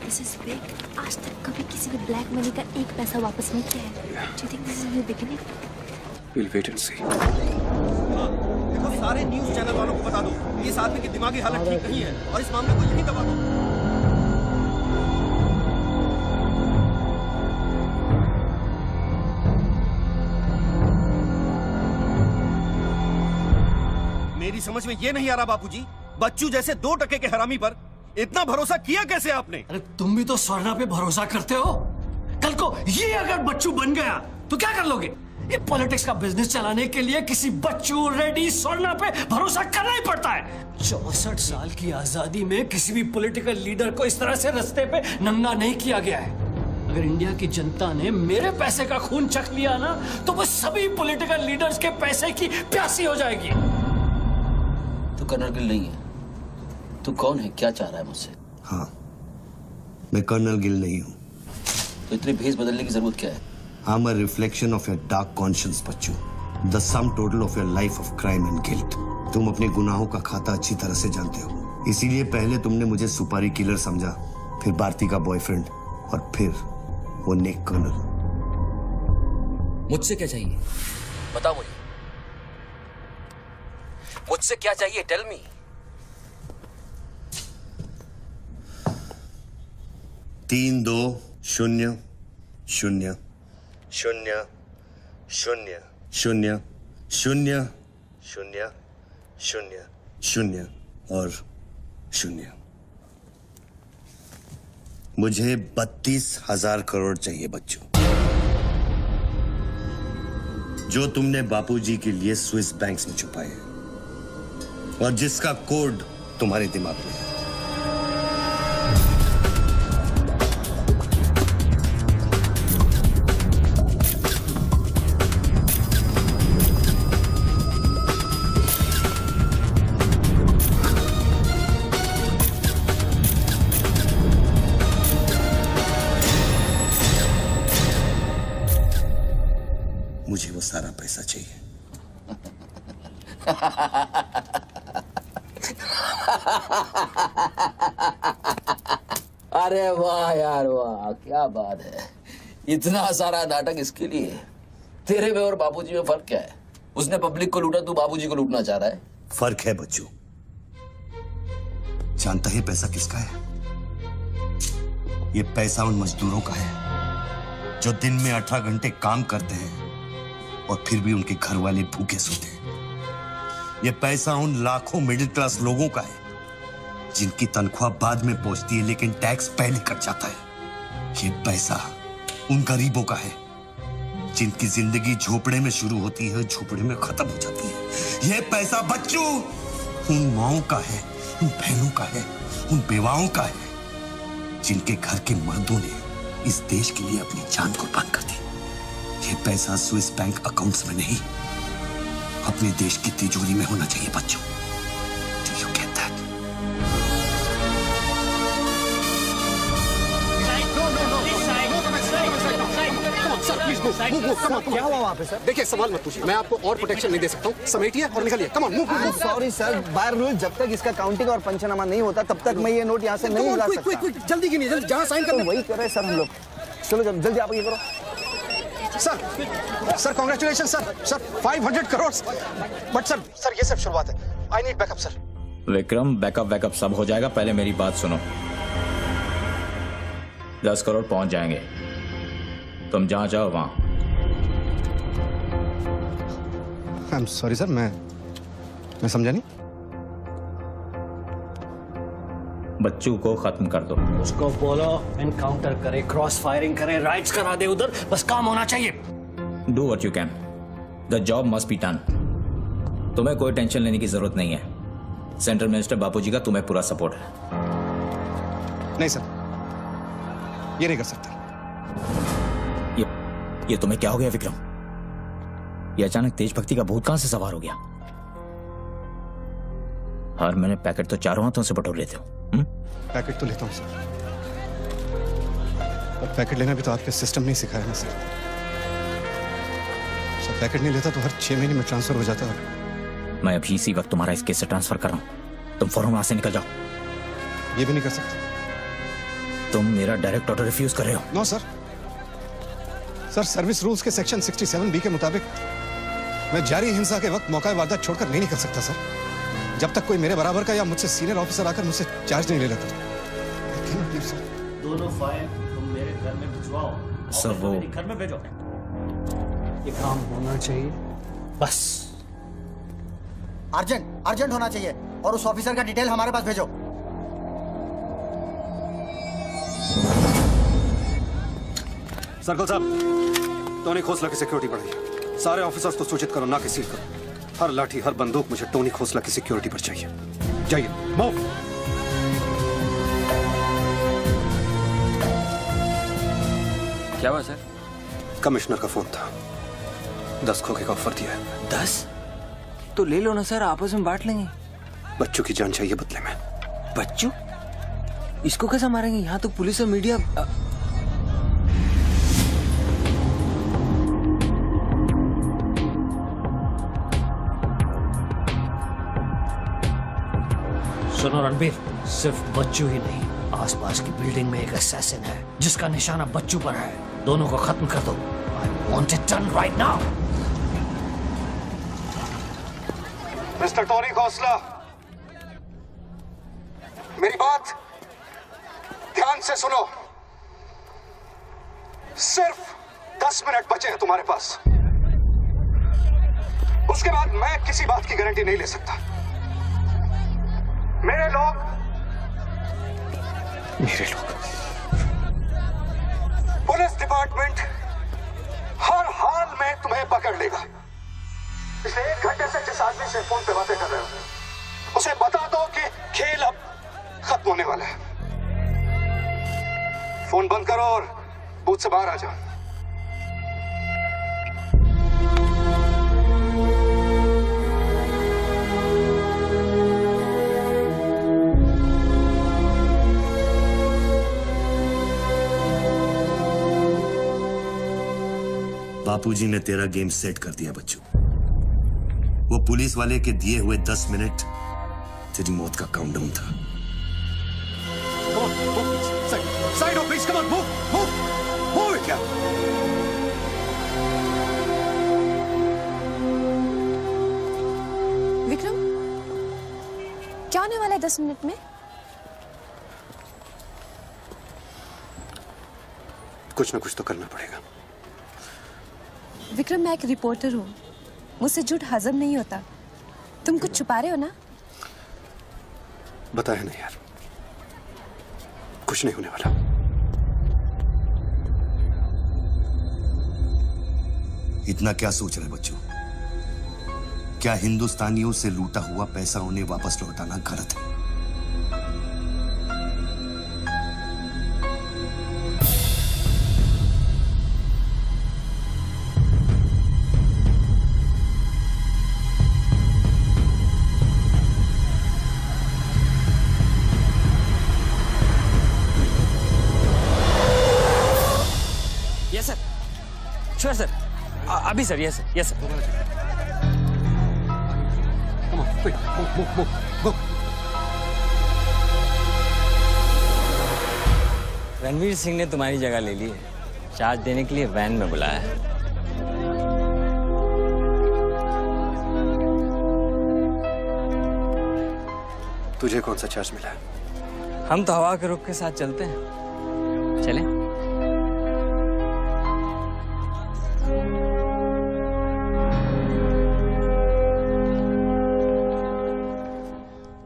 D: This is big. आज तक कभी किसी ने ब्लैक मनी का एक पैसा वापस नहीं किया है। Do you think this is a new beginning?
L: We'll wait and see.
N: देखो सारे न्यूज़ चैनल वालों को बता दो, इस आदमी की दिमागी हालत ठीक नहीं है और इस मामले को यहीं दबा दो। मेरी समझ में ये नहीं आ रहा बापूजी, बच्चू जैसे 2 टके के हरामी पर इतना भरोसा किया कैसे आपने?
A: अरे तुम भी तो स्वर्णा पे भरोसा करते हो। कल को ये अगर बच्चू बन गया तो क्या कर लोगे? ये पॉलिटिक्स का बिजनेस चलाने के लिए किसी बच्चू रेडी स्वर्णा पे भरोसा करना ही पड़ता है। 64 साल की आजादी में किसी भी पॉलिटिकल लीडर को इस तरह से रास्ते पे नंगा नहीं किया गया है। अगर इंडिया की जनता ने मेरे पैसे का खून चख लिया ना तो वो सभी पॉलिटिकल लीडर्स के पैसे की प्यासी हो जाएगी।
O: तू कर्नल गिल नहीं है। तू कौन है, क्या चाह रहा है मुझसे?
I: हाँ, मैं कर्नल गिल नहीं हूँ।
O: तो इतनी भेस बदलने की जरूरत क्या है?
I: I am a reflection of your dark conscious Bachchu, the sum total of your life of crime and guilt. तुम अपने गुनाहों का खाता अच्छी तरह से जानते हो, इसीलिए पहले तुमने मुझे सुपारी किलर समझा, फिर भारती का बॉयफ्रेंड और फिर वो नेक कर्नल।
O: मुझसे क्या चाहिए बताओ मुझे, मुझसे क्या चाहिए? Tell me.
I: 3 2 0 0 0 0 0 0 0 0 0 और 0। मुझे 32,000 करोड़ चाहिए बच्चों, जो तुमने बापूजी के लिए स्विस बैंक्स में छुपाए हैं और जिसका कोड तुम्हारे दिमाग में है। मुझे वो सारा पैसा चाहिए।
O: अरे वाह यार वाह, क्या बात है। इतना सारा नाटक इसके लिए? तेरे में और बापूजी में फर्क क्या है? उसने पब्लिक को लूटा, तू बापूजी को लूटना चाह रहा है।
I: फर्क है बच्चों। जानता है पैसा किसका है? ये पैसा उन मजदूरों का है जो दिन में 18 घंटे काम करते हैं और फिर भी उनके घर वाले भूखे सोते हैं। ये पैसा उन लाखों मिडिल क्लास लोगों का है जिनकी तनख्वाह बाद में पहुंचती है लेकिन टैक्स पहले कट जाता है। ये पैसा उन गरीबों का है जिनकी जिंदगी झोपड़े में शुरू होती है, झोपड़े में खत्म हो जाती है। ये पैसा बच्चों उन माओं का है, उन बहनों का है, उन बेवाओं का है जिनके घर के मर्दों ने इस देश के लिए अपनी जान कुर्बान कर दी। ये पैसा स्विस बैंक अकाउंट्स में नहीं, अपने देश की तिजोरी में होना चाहिए बच्चों। Do you get that?
L: क्या हुआ वहाँ पे सर? देखिए सवाल मत पूछिए, मैं आपको और प्रोटेक्शन नहीं दे सकता हूँ। समेटिए और निकलिए। Come on move.
F: Sorry sir, by rule जब तक इसका काउंटिंग और पंचनामा नहीं होता तब तक मैं ये नोट यहाँ से नहीं हिला सकता।
L: क्विक जल्दी गिनिए, जल्दी जहाँ साइन करना
F: वही कर रहे सर हम लोग। चलो जल्दी आप ये करो।
L: Sir congratulation sir 500 crore. But sir ये सब शुरुआत है। I need backup sir.
R: Vikram, backup सब हो जाएगा, पहले मेरी बात सुनो। 10 करोड़ पहुंच जाएंगे, तुम जहां जाओ वहां।
L: आई एम सॉरी सर, मैं समझा नहीं।
R: बच्चू को खत्म कर दो।
A: उसको बोलो एनकाउंटर करे, क्रॉस फायरिंग करे, राइट्स करा दे उधर, बस काम होना चाहिए।
R: Do what you can, the job must be done. तुम्हें कोई टेंशन लेने की जरूरत नहीं है। सेंट्रल मिनिस्टर बापूजी का तुम्हें पूरा सपोर्ट है।
L: नहीं सर, ये नहीं कर सकता।
R: ये तुम्हें क्या हो गया विक्रम? ये अचानक देशभक्ति का भूत कहां से सवार हो गया? हर महीने पैकेट तो चारों हाथों से बटोर लेते हो।
L: पैकेट तो लेता हूँ सर, पर पैकेट लेना भी तो आपके सिस्टम ने सिखाया ना सर। पैकेट नहीं लेता तो हर 6 महीने में ट्रांसफर हो जाता है।
R: मैं अभी इसी वक्त तुम्हारा इस केस से ट्रांसफर कर रहा हूं, तुम फौरन वहां से निकल जाओ।
L: ये भी नहीं कर सकते।
R: तुम मेरा डायरेक्ट ऑर्डर रिफ्यूज कर रहे हो।
L: नो सर, सर्विस रूल्स के सेक्शन 67B के मुताबिक मैं जारी हिंसा के वक्त मौका वारदात छोड़कर नहीं निकल सकता सर, जब तक कोई मेरे बराबर का या मुझसे सीनियर ऑफिसर आकर मुझसे चार्ज नहीं ले लेता।
A: दोनों फाइल तुम मेरे घर में भिजवाओ।
R: सर वो
A: घर में भेजो। ये काम होना चाहिए बस।
F: अर्जेंट होना चाहिए और उस ऑफिसर का डिटेल हमारे पास भेजो।
L: सर्कल साहब, टोनी खोसला की सिक्योरिटी बढ़ाइए। सारे ऑफिसर्स को सूचित करो, ना कि सील करो। हर लाठी हर बंदूक मुझे टोनी खोसला की सिक्योरिटी पर चाहिए। जाइए, मूव। क्या हुआ सर?
N: कमिश्नर का फोन था, 10 खोखे का ऑफर दिया है।
L: 10? तो ले लो ना सर, आपस में बांट लेंगे।
N: बच्चू की जान चाहिए बदले में।
L: बच्चू? इसको कैसे मारेंगे? यहाँ तो पुलिस और मीडिया।
A: सुनो रणबीर, सिर्फ बच्चू ही नहीं, आसपास की बिल्डिंग में एक असैसिन है जिसका निशाना बच्चू पर है। दोनों को खत्म कर दो। I want it done right now.
L: Mister Tony Khosla, मेरी बात ध्यान से सुनो। सिर्फ 10 मिनट बचे हैं तुम्हारे पास। उसके बाद मैं किसी बात की गारंटी नहीं ले सकता। मेरे लोग पुलिस डिपार्टमेंट हर हाल में तुम्हें पकड़ लेगा। पिछले 1 घंटे से जिस आदमी से फोन पे बातें कर रहे हो, उसे बता दो कि खेल अब खत्म होने वाला है। फोन बंद करो और बूथ से बाहर आ जाओ।
I: बापूजी ने तेरा गेम सेट कर दिया बच्चू। वो पुलिस वाले के दिए हुए 10 मिनट तेरी मौत का काउंटडाउन था।
L: Side of please, come on, move it, yeah.
J: Vikram, क्या होने वाला है 10 मिनट में?
N: कुछ ना कुछ तो करना पड़ेगा।
J: विक्रम, मैं एक रिपोर्टर हूँ, मुझसे झूठ हजम नहीं होता। तुम कुछ छुपा रहे हो ना?
N: बताया नहीं यार, कुछ नहीं होने वाला।
I: इतना क्या सोच रहे बच्चों? क्या हिंदुस्तानियों से लूटा हुआ पैसा उन्हें वापस लौटाना गलत है?
L: यस सर, श्योर सर, अभी sir. Yes sir, yes sir.
S: Ranveer Singh ने तुम्हारी जगह ले ली है, चार्ज देने के लिए वैन में बुलाया है।
N: तुझे कौन सा चार्ज मिला है?
S: हम तो हवा के रुख के साथ चलते हैं, चलें?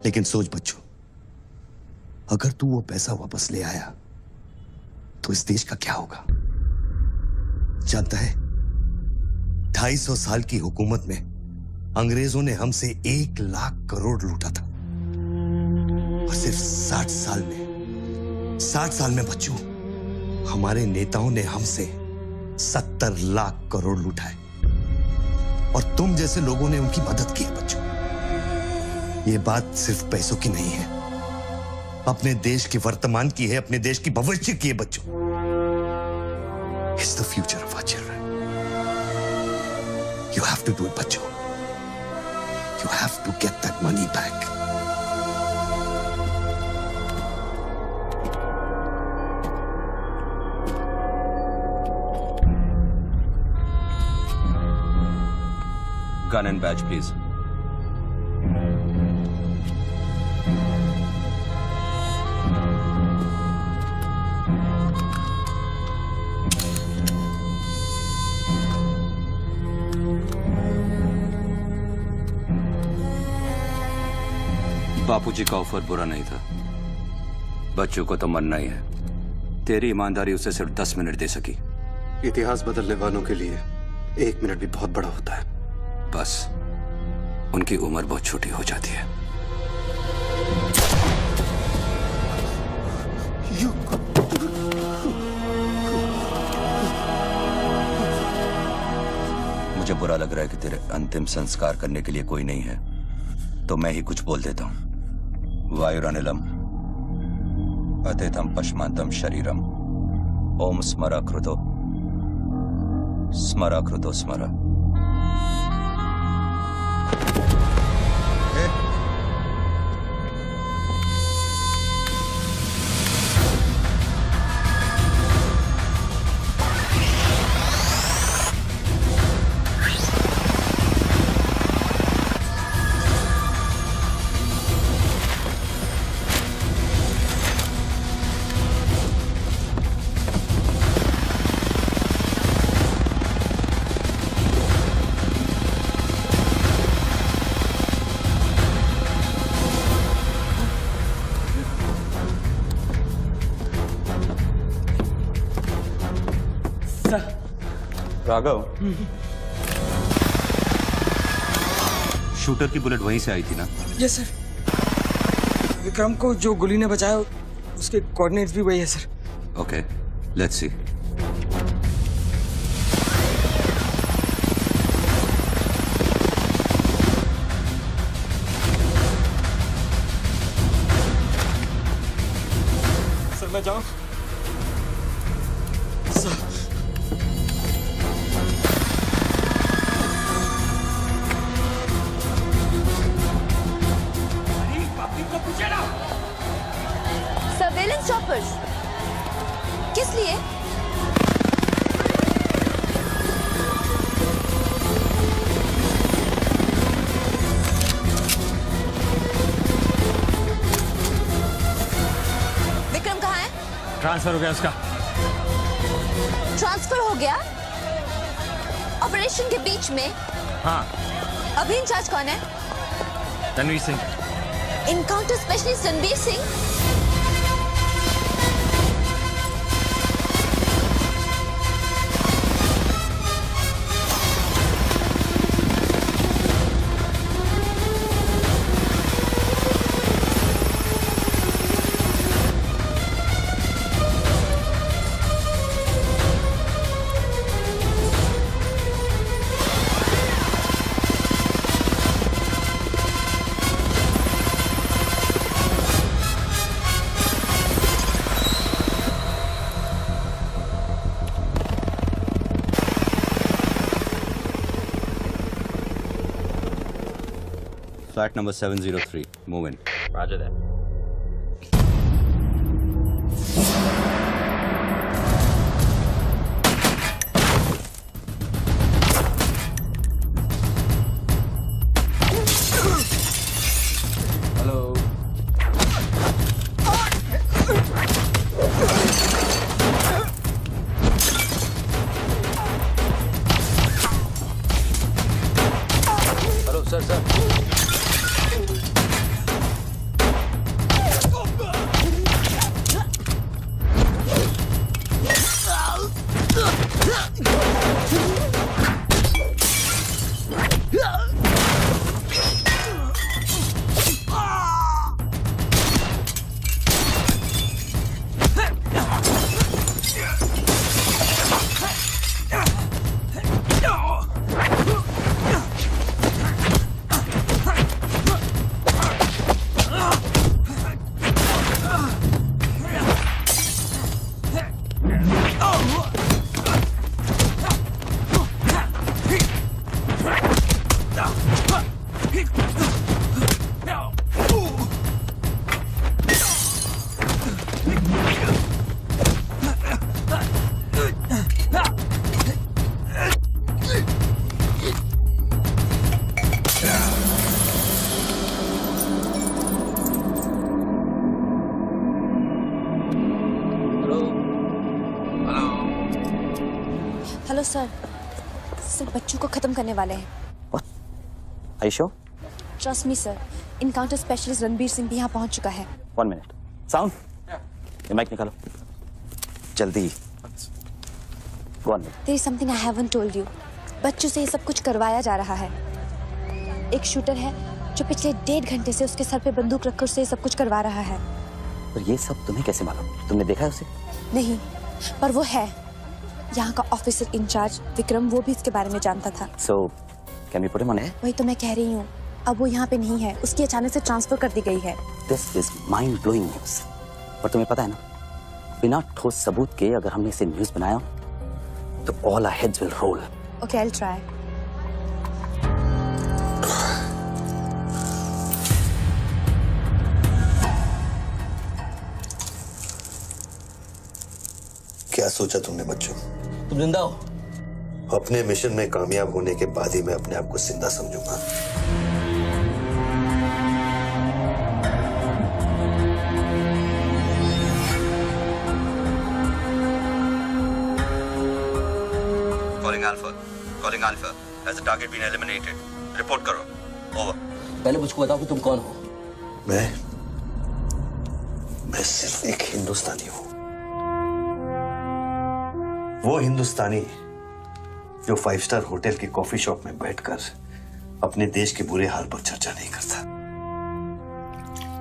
I: लेकिन सोच बच्चू, अगर तू वो पैसा वापस ले आया तो इस देश का क्या होगा? जानता है, 250 साल की हुकूमत में अंग्रेजों ने हमसे 1 लाख करोड़ लूटा था, और सिर्फ 60 साल में बच्चू, हमारे नेताओं ने हमसे 70 लाख करोड़ लूटा है। और तुम जैसे लोगों ने उनकी मदद की है बच्चू। ये बात सिर्फ पैसों की नहीं है, अपने देश के वर्तमान की है, अपने देश की भविष्य की है बच्चों। It's the future of our children. You have to do it, बच्चों। You have to get that money back.
T: Gun and badge, please. बापूजी का ऑफर बुरा नहीं था, बच्चों को तो मरना ही है। तेरी ईमानदारी उसे सिर्फ 10 मिनट दे सकी।
N: इतिहास बदलने वालों के लिए 1 मिनट भी बहुत बड़ा होता है।
T: बस उनकी उम्र बहुत छोटी हो जाती है। बुरा लग रहा है कि तेरे अंतिम संस्कार करने के लिए कोई नहीं है, तो मैं ही कुछ बोल देता हूं। वायुरनिलम अतिथम पश्मांतम शरीरम ओम स्मरा कृतो स्मरा। राघव, शूटर की बुलेट वहीं से आई थी ना?
F: Yes sir. विक्रम को जो गोली ने बचाया उसके कोऑर्डिनेट्स भी वही है sir.
T: Okay, let's see.
F: Sir मैं जाऊं? सर
J: सर्वेलेंस चॉपर्स किस लिए? विक्रम कहाँ है?
S: ट्रांसफर हो गया उसका।
J: ट्रांसफर हो गया? ऑपरेशन के बीच में?
S: हाँ।
J: अभी इंचार्ज कौन है?
S: Ranveer Singh.
J: Encounter specialist Ranveer Singh?
T: Flat number 703. Move in.
S: Roger that.
E: Hello. Hello sir.
K: Hello sir. Sir बच्चों को खत्म करने वाले हैं।
P: आयशो?
K: Trust me sir, encounter specialist Ranbir Singh भी यहाँ पहुँच चुका है।
P: 1 मिनट। साउंड, ये माइक निकालो जल्दी। Go on.
K: There is something I haven't told you. बच्चों से ये सब कुछ करवाया जा रहा है। एक शूटर है जो पिछले 1.5 घंटे से उसके सर पे बंदूक रखकर उसे ये सब कुछ करवा रहा है।
P: पर ये सब तुम्हें कैसे मालूम? तुमने देखा है उसे?
K: नहीं, पर वो है।
J: यहाँ का ऑफिसर इंचार्ज विक्रम वो भी इसके बारे में जानता था।
P: So, can we put him on air?
J: वही तो मैं कह रही हूँ, अब वो यहाँ पे नहीं है, उसकी अचानक से ट्रांसफर कर दी गई है।
P: This is mind-blowing news. पर तुम्हें पता है ना, बिना ठोस सबूत के अगर हमने इसे न्यूज़ बनाया, तो all our heads will roll.
J: Okay, I'll try.
I: क्या सोचा तुमने बच्चों?
O: तुम जिंदा हो?
I: अपने मिशन में कामयाब होने के बाद ही मैं अपने आप को जिंदा समझूंगा।
P: Calling Alpha. Has the target been eliminated? Report करो. Over.
O: पहले मुझको बताओ कि तुम कौन हो?
I: मैं सिर्फ एक हिंदुस्तानी हूं। वो हिंदुस्तानी जो 5 स्टार होटल की कॉफी शॉप में बैठकर अपने देश के बुरे हाल पर चर्चा नहीं करता।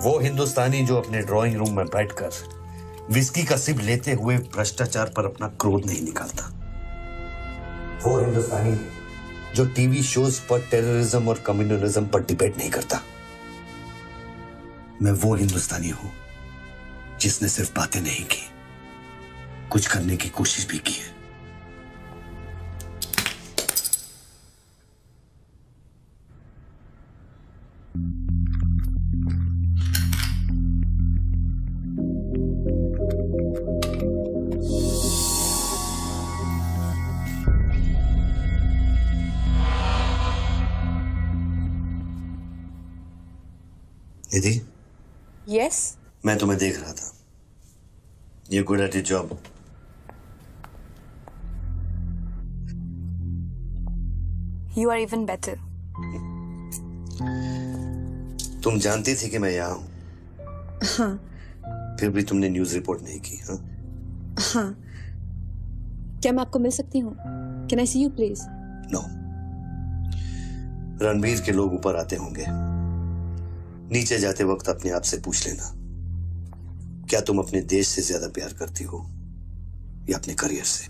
I: वो हिंदुस्तानी जो अपने ड्राइंग रूम में बैठकर विस्की का सिप लेते हुए भ्रष्टाचार पर अपना क्रोध नहीं निकालता। वो हिंदुस्तानी जो टीवी शोज पर टेररिज्म और कम्युनलिज्म पर डिबेट नहीं करता। मैं वो हिंदुस्तानी हूं जिसने सिर्फ बातें नहीं की, कुछ करने की कोशिश भी की है। निधि,
J: Yes?
I: मैं तुम्हें देख रहा था। You're good at your job.
J: You are even better.
I: तुम जानती थी कि मैं यहाँ हूँ,
J: हाँ,
I: फिर भी तुमने न्यूज़ रिपोर्ट नहीं की, हाँ?
J: हाँ। क्या मैं आपको मिल सकती हूँ? Can I see you, please?
I: No. Ranbir के लोग ऊपर आते होंगे। नीचे जाते वक्त अपने आप से पूछ लेना, क्या तुम अपने देश से ज्यादा प्यार करती हो या अपने करियर से?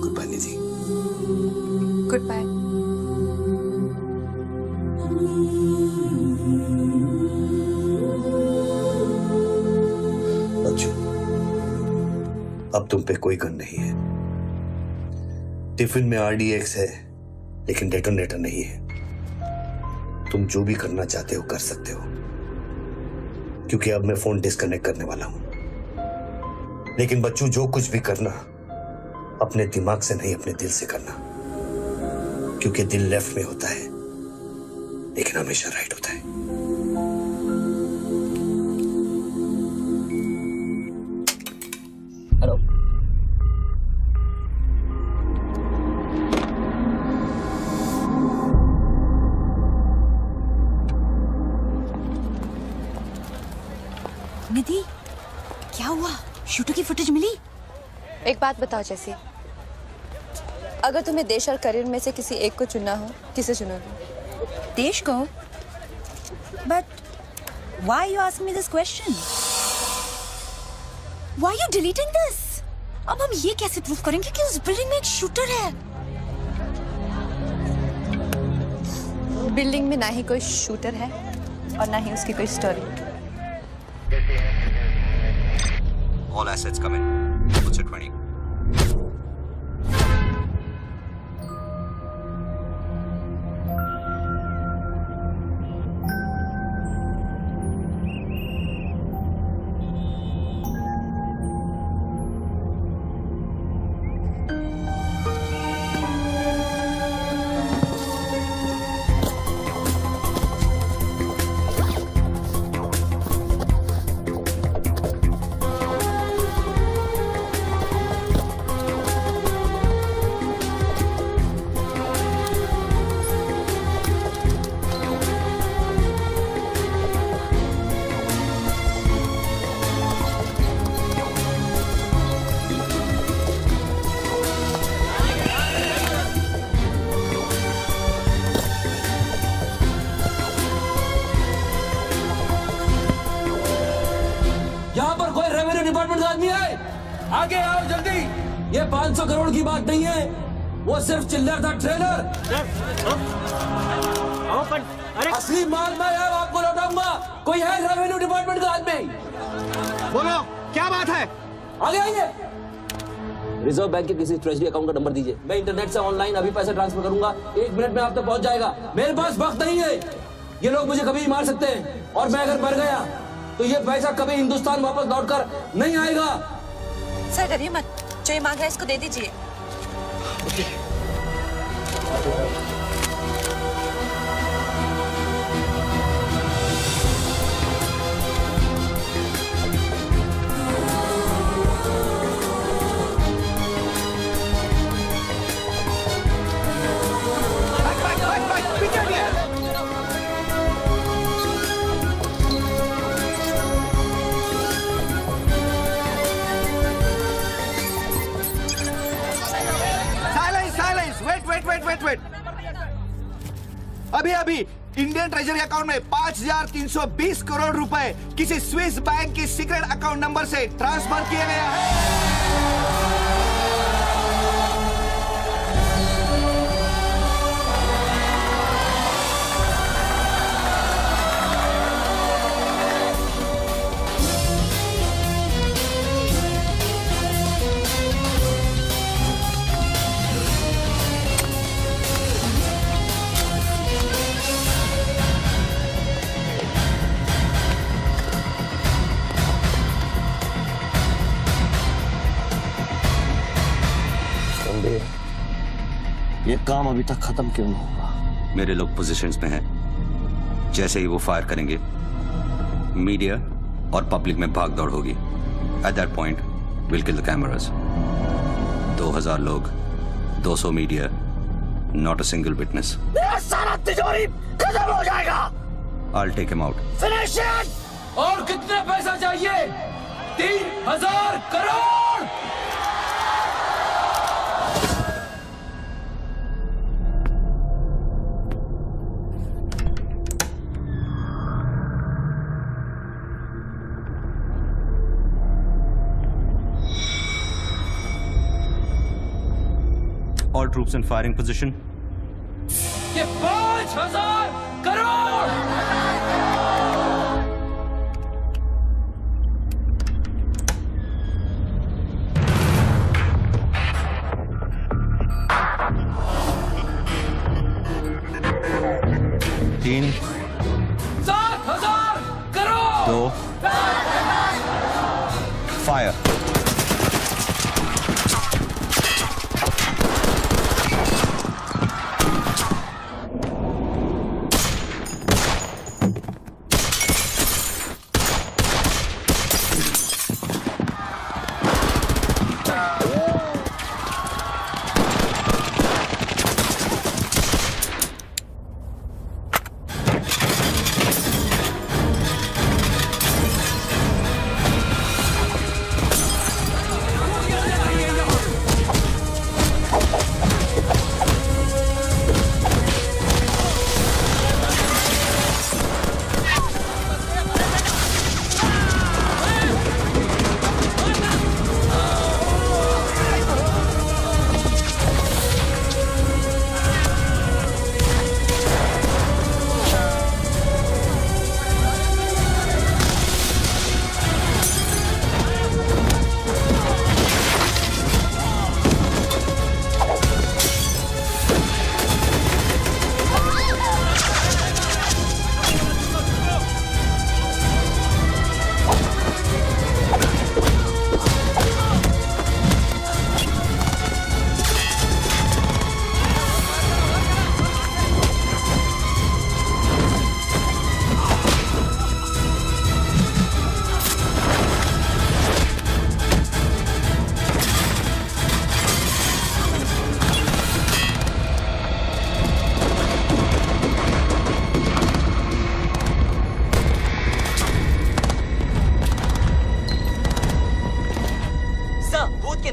I: Goodbye Nidhi.
J: Goodbye.
I: बच्चों, अब तुम पे कोई गन नहीं है। टिफिन में RDX है, लेकिन डेटोनेटर नहीं है। तुम जो भी करना चाहते हो कर सकते हो, क्योंकि अब मैं फोन डिस्कनेक्ट करने वाला हूं। लेकिन बच्चों, जो कुछ भी करना अपने दिमाग से नहीं, अपने दिल से करना, क्योंकि दिल लेफ्ट में होता है लेकिन हमेशा राइट होता है।
O: हेलो।
J: निधि, क्या हुआ? शूटर की फुटेज मिली? एक बात बताओ जैसी, अगर तुम्हें देश और करियर में से किसी एक को चुनना हो, किसे चुनोगे?
U: देश को? But why you ask me this question?
J: Why are you deleting this? अब हम ये कैसे प्रूव करेंगे कि उस बिल्डिंग में एक शूटर है? बिल्डिंग में ना ही कोई शूटर है और ना ही उसकी कोई story.
P: All assets come in. What's your 20?
O: आगे आओ जल्दी। ये 500 करोड़ की बात नहीं है, वो सिर्फ चिल्लर था, ट्रेलर। असली माल मैं आपको लौटाऊंगा। कोई है रेवेन्यू डिपार्टमेंट का आदमी?
L: बोलो क्या बात है?
O: आगे आइए। रिजर्व बैंक के किसी ट्रेजरी अकाउंट का नंबर दीजिए। मैं इंटरनेट से ऑनलाइन अभी पैसे ट्रांसफर करूंगा, 1 मिनट में आप तक पहुंच जाएगा। मेरे पास वक्त नहीं है, ये लोग मुझे कभी भी मार सकते हैं, और मैं अगर मर गया तो ये पैसा कभी हिंदुस्तान वापस लौटकर नहीं आएगा।
U: सर डरिए मत, जो ये मांग है इसको दे दीजिए।
L: वेट। अभी इंडियन ट्रेजरी अकाउंट में 5,320 करोड़ रुपए किसी स्विस बैंक की सीक्रेट अकाउंट नंबर से ट्रांसफर किए गए हैं।
A: ये काम अभी तक खत्म क्यों नहीं हुआ?
T: मेरे लोग पोजीशंस में हैं। जैसे ही वो फायर करेंगे, मीडिया और पब्लिक में भाग दौड़ होगी। At that point will kill the cameras. 2000 लोग, 200 media, not a single witness.
L: मेरा सारा तिजोरी खत्म हो जाएगा।
T: I'll take him out.
L: Finish it.
O: और कितने पैसा चाहिए? 3000 crore.
T: All troops in firing position.
O: ये 5000 करोड़।
T: तीन,
O: 7000 करोड़।
T: 2, फायर।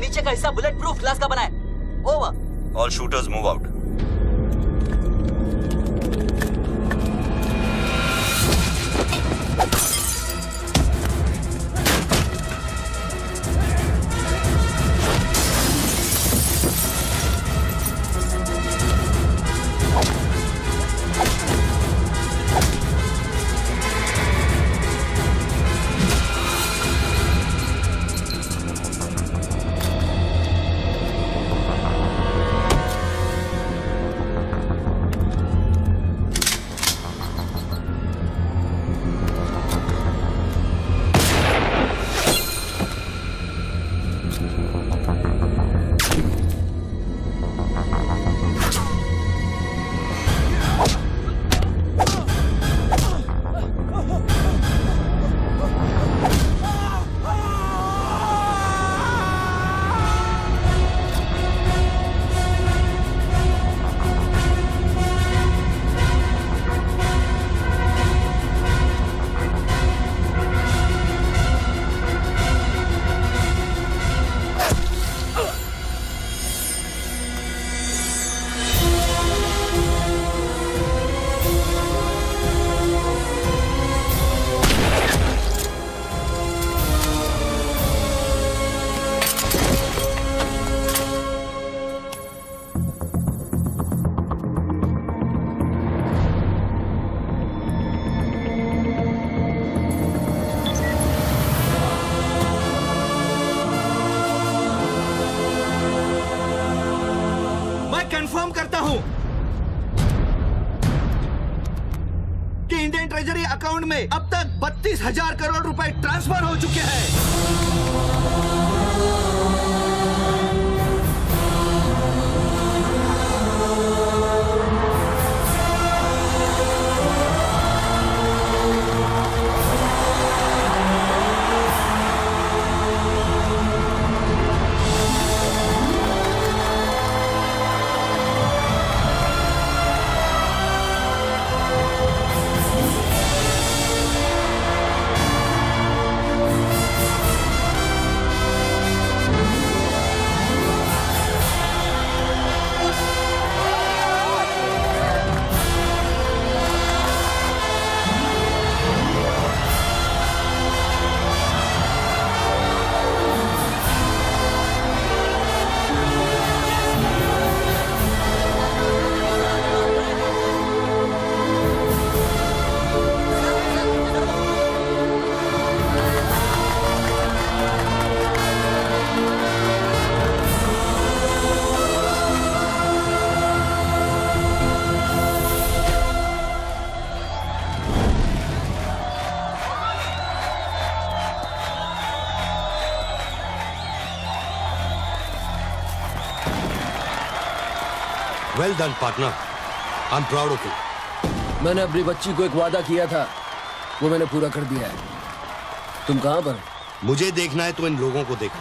P: नीचे का हिस्सा बुलेट प्रूफ ग्लास का बना है। Over.
T: All shooters move out.
N: Account में अब तक 32,000 करोड़ रुपए ट्रांसफर हो चुके हैं।
I: Well done, partner. I'm proud of you.
O: मैंने अपनी बच्ची को एक वादा किया था, वो मैंने पूरा कर दिया है। तुम कहाँ पर?
I: मुझे देखना है तो इन लोगों को देखो,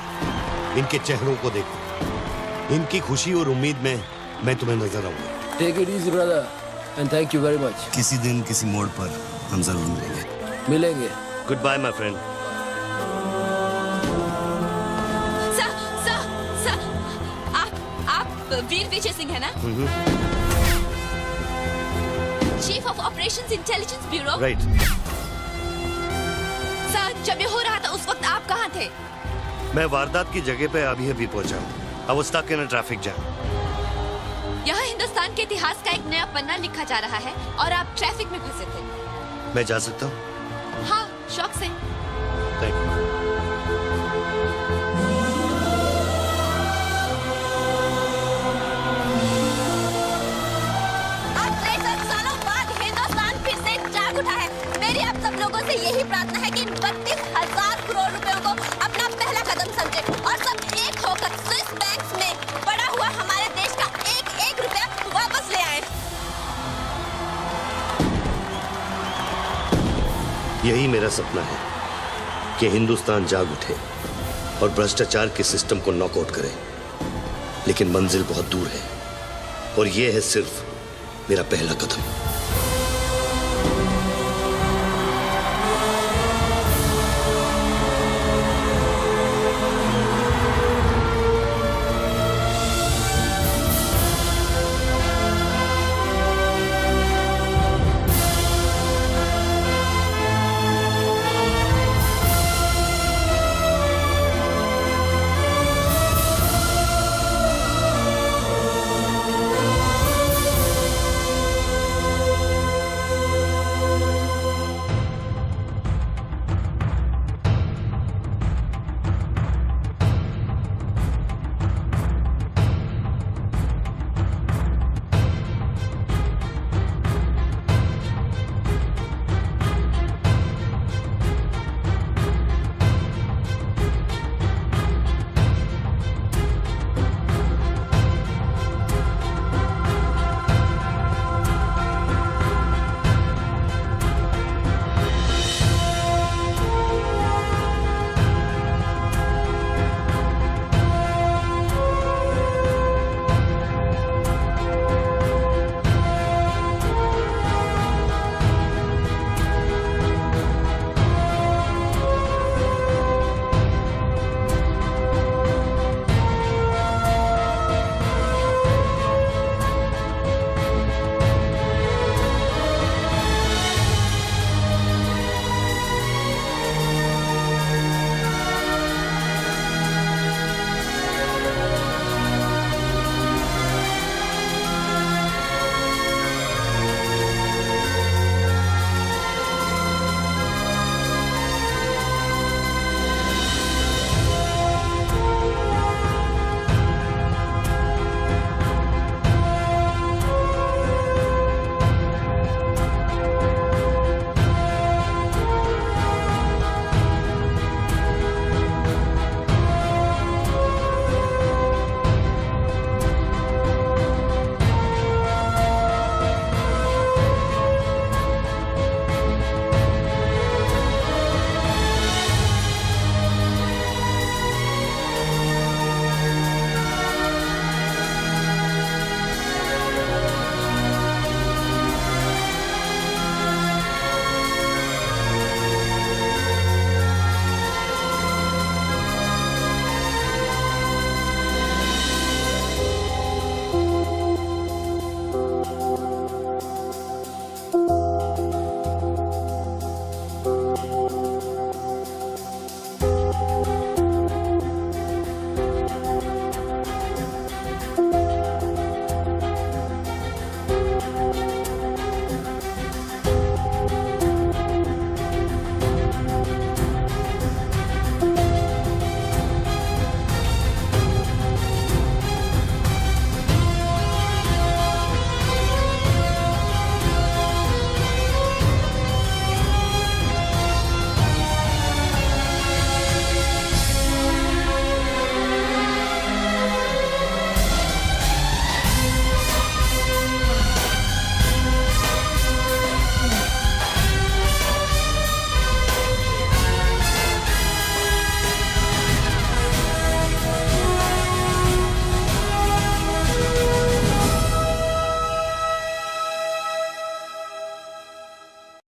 I: इनके चेहरों को देखो, इनकी खुशी और उम्मीद में मैं तुम्हें नजर आऊंगा।
O: Take it easy, brother, and thank you very much.
I: किसी दिन किसी मोड़ पर हम जरूर
O: मिलेंगे।
I: Goodbye, my friend.
J: वीर विजय सिंह है ना? Chief of operations intelligence bureau.
I: Right.
J: Sir, जब ये हो रहा था उस वक्त आप कहाँ थे?
I: मैं वारदात की जगह पे अभी पहुंचा हूँ। I was stuck in a traffic jam.
J: यहाँ हिंदुस्तान के इतिहास का एक नया पन्ना लिखा जा रहा है और आप ट्रैफिक में फंसे थे।
I: मैं जा सकता हूँ?
J: हाँ, शौक से।
I: Thank you.
J: मेरी आप सब लोगों से यही प्रार्थना है कि 32,000 करोड़ रुपयों को अपना पहला कदम समझे और सब एक होकर स्विस बैंक्स में पड़ा हुआ हमारे देश का एक रुपया वापस ले आए।
I: यही मेरा सपना है कि हिंदुस्तान जाग उठे और भ्रष्टाचार के सिस्टम को नॉकआउट करे, लेकिन मंजिल बहुत दूर है और यह है सिर्फ मेरा पहला कदम।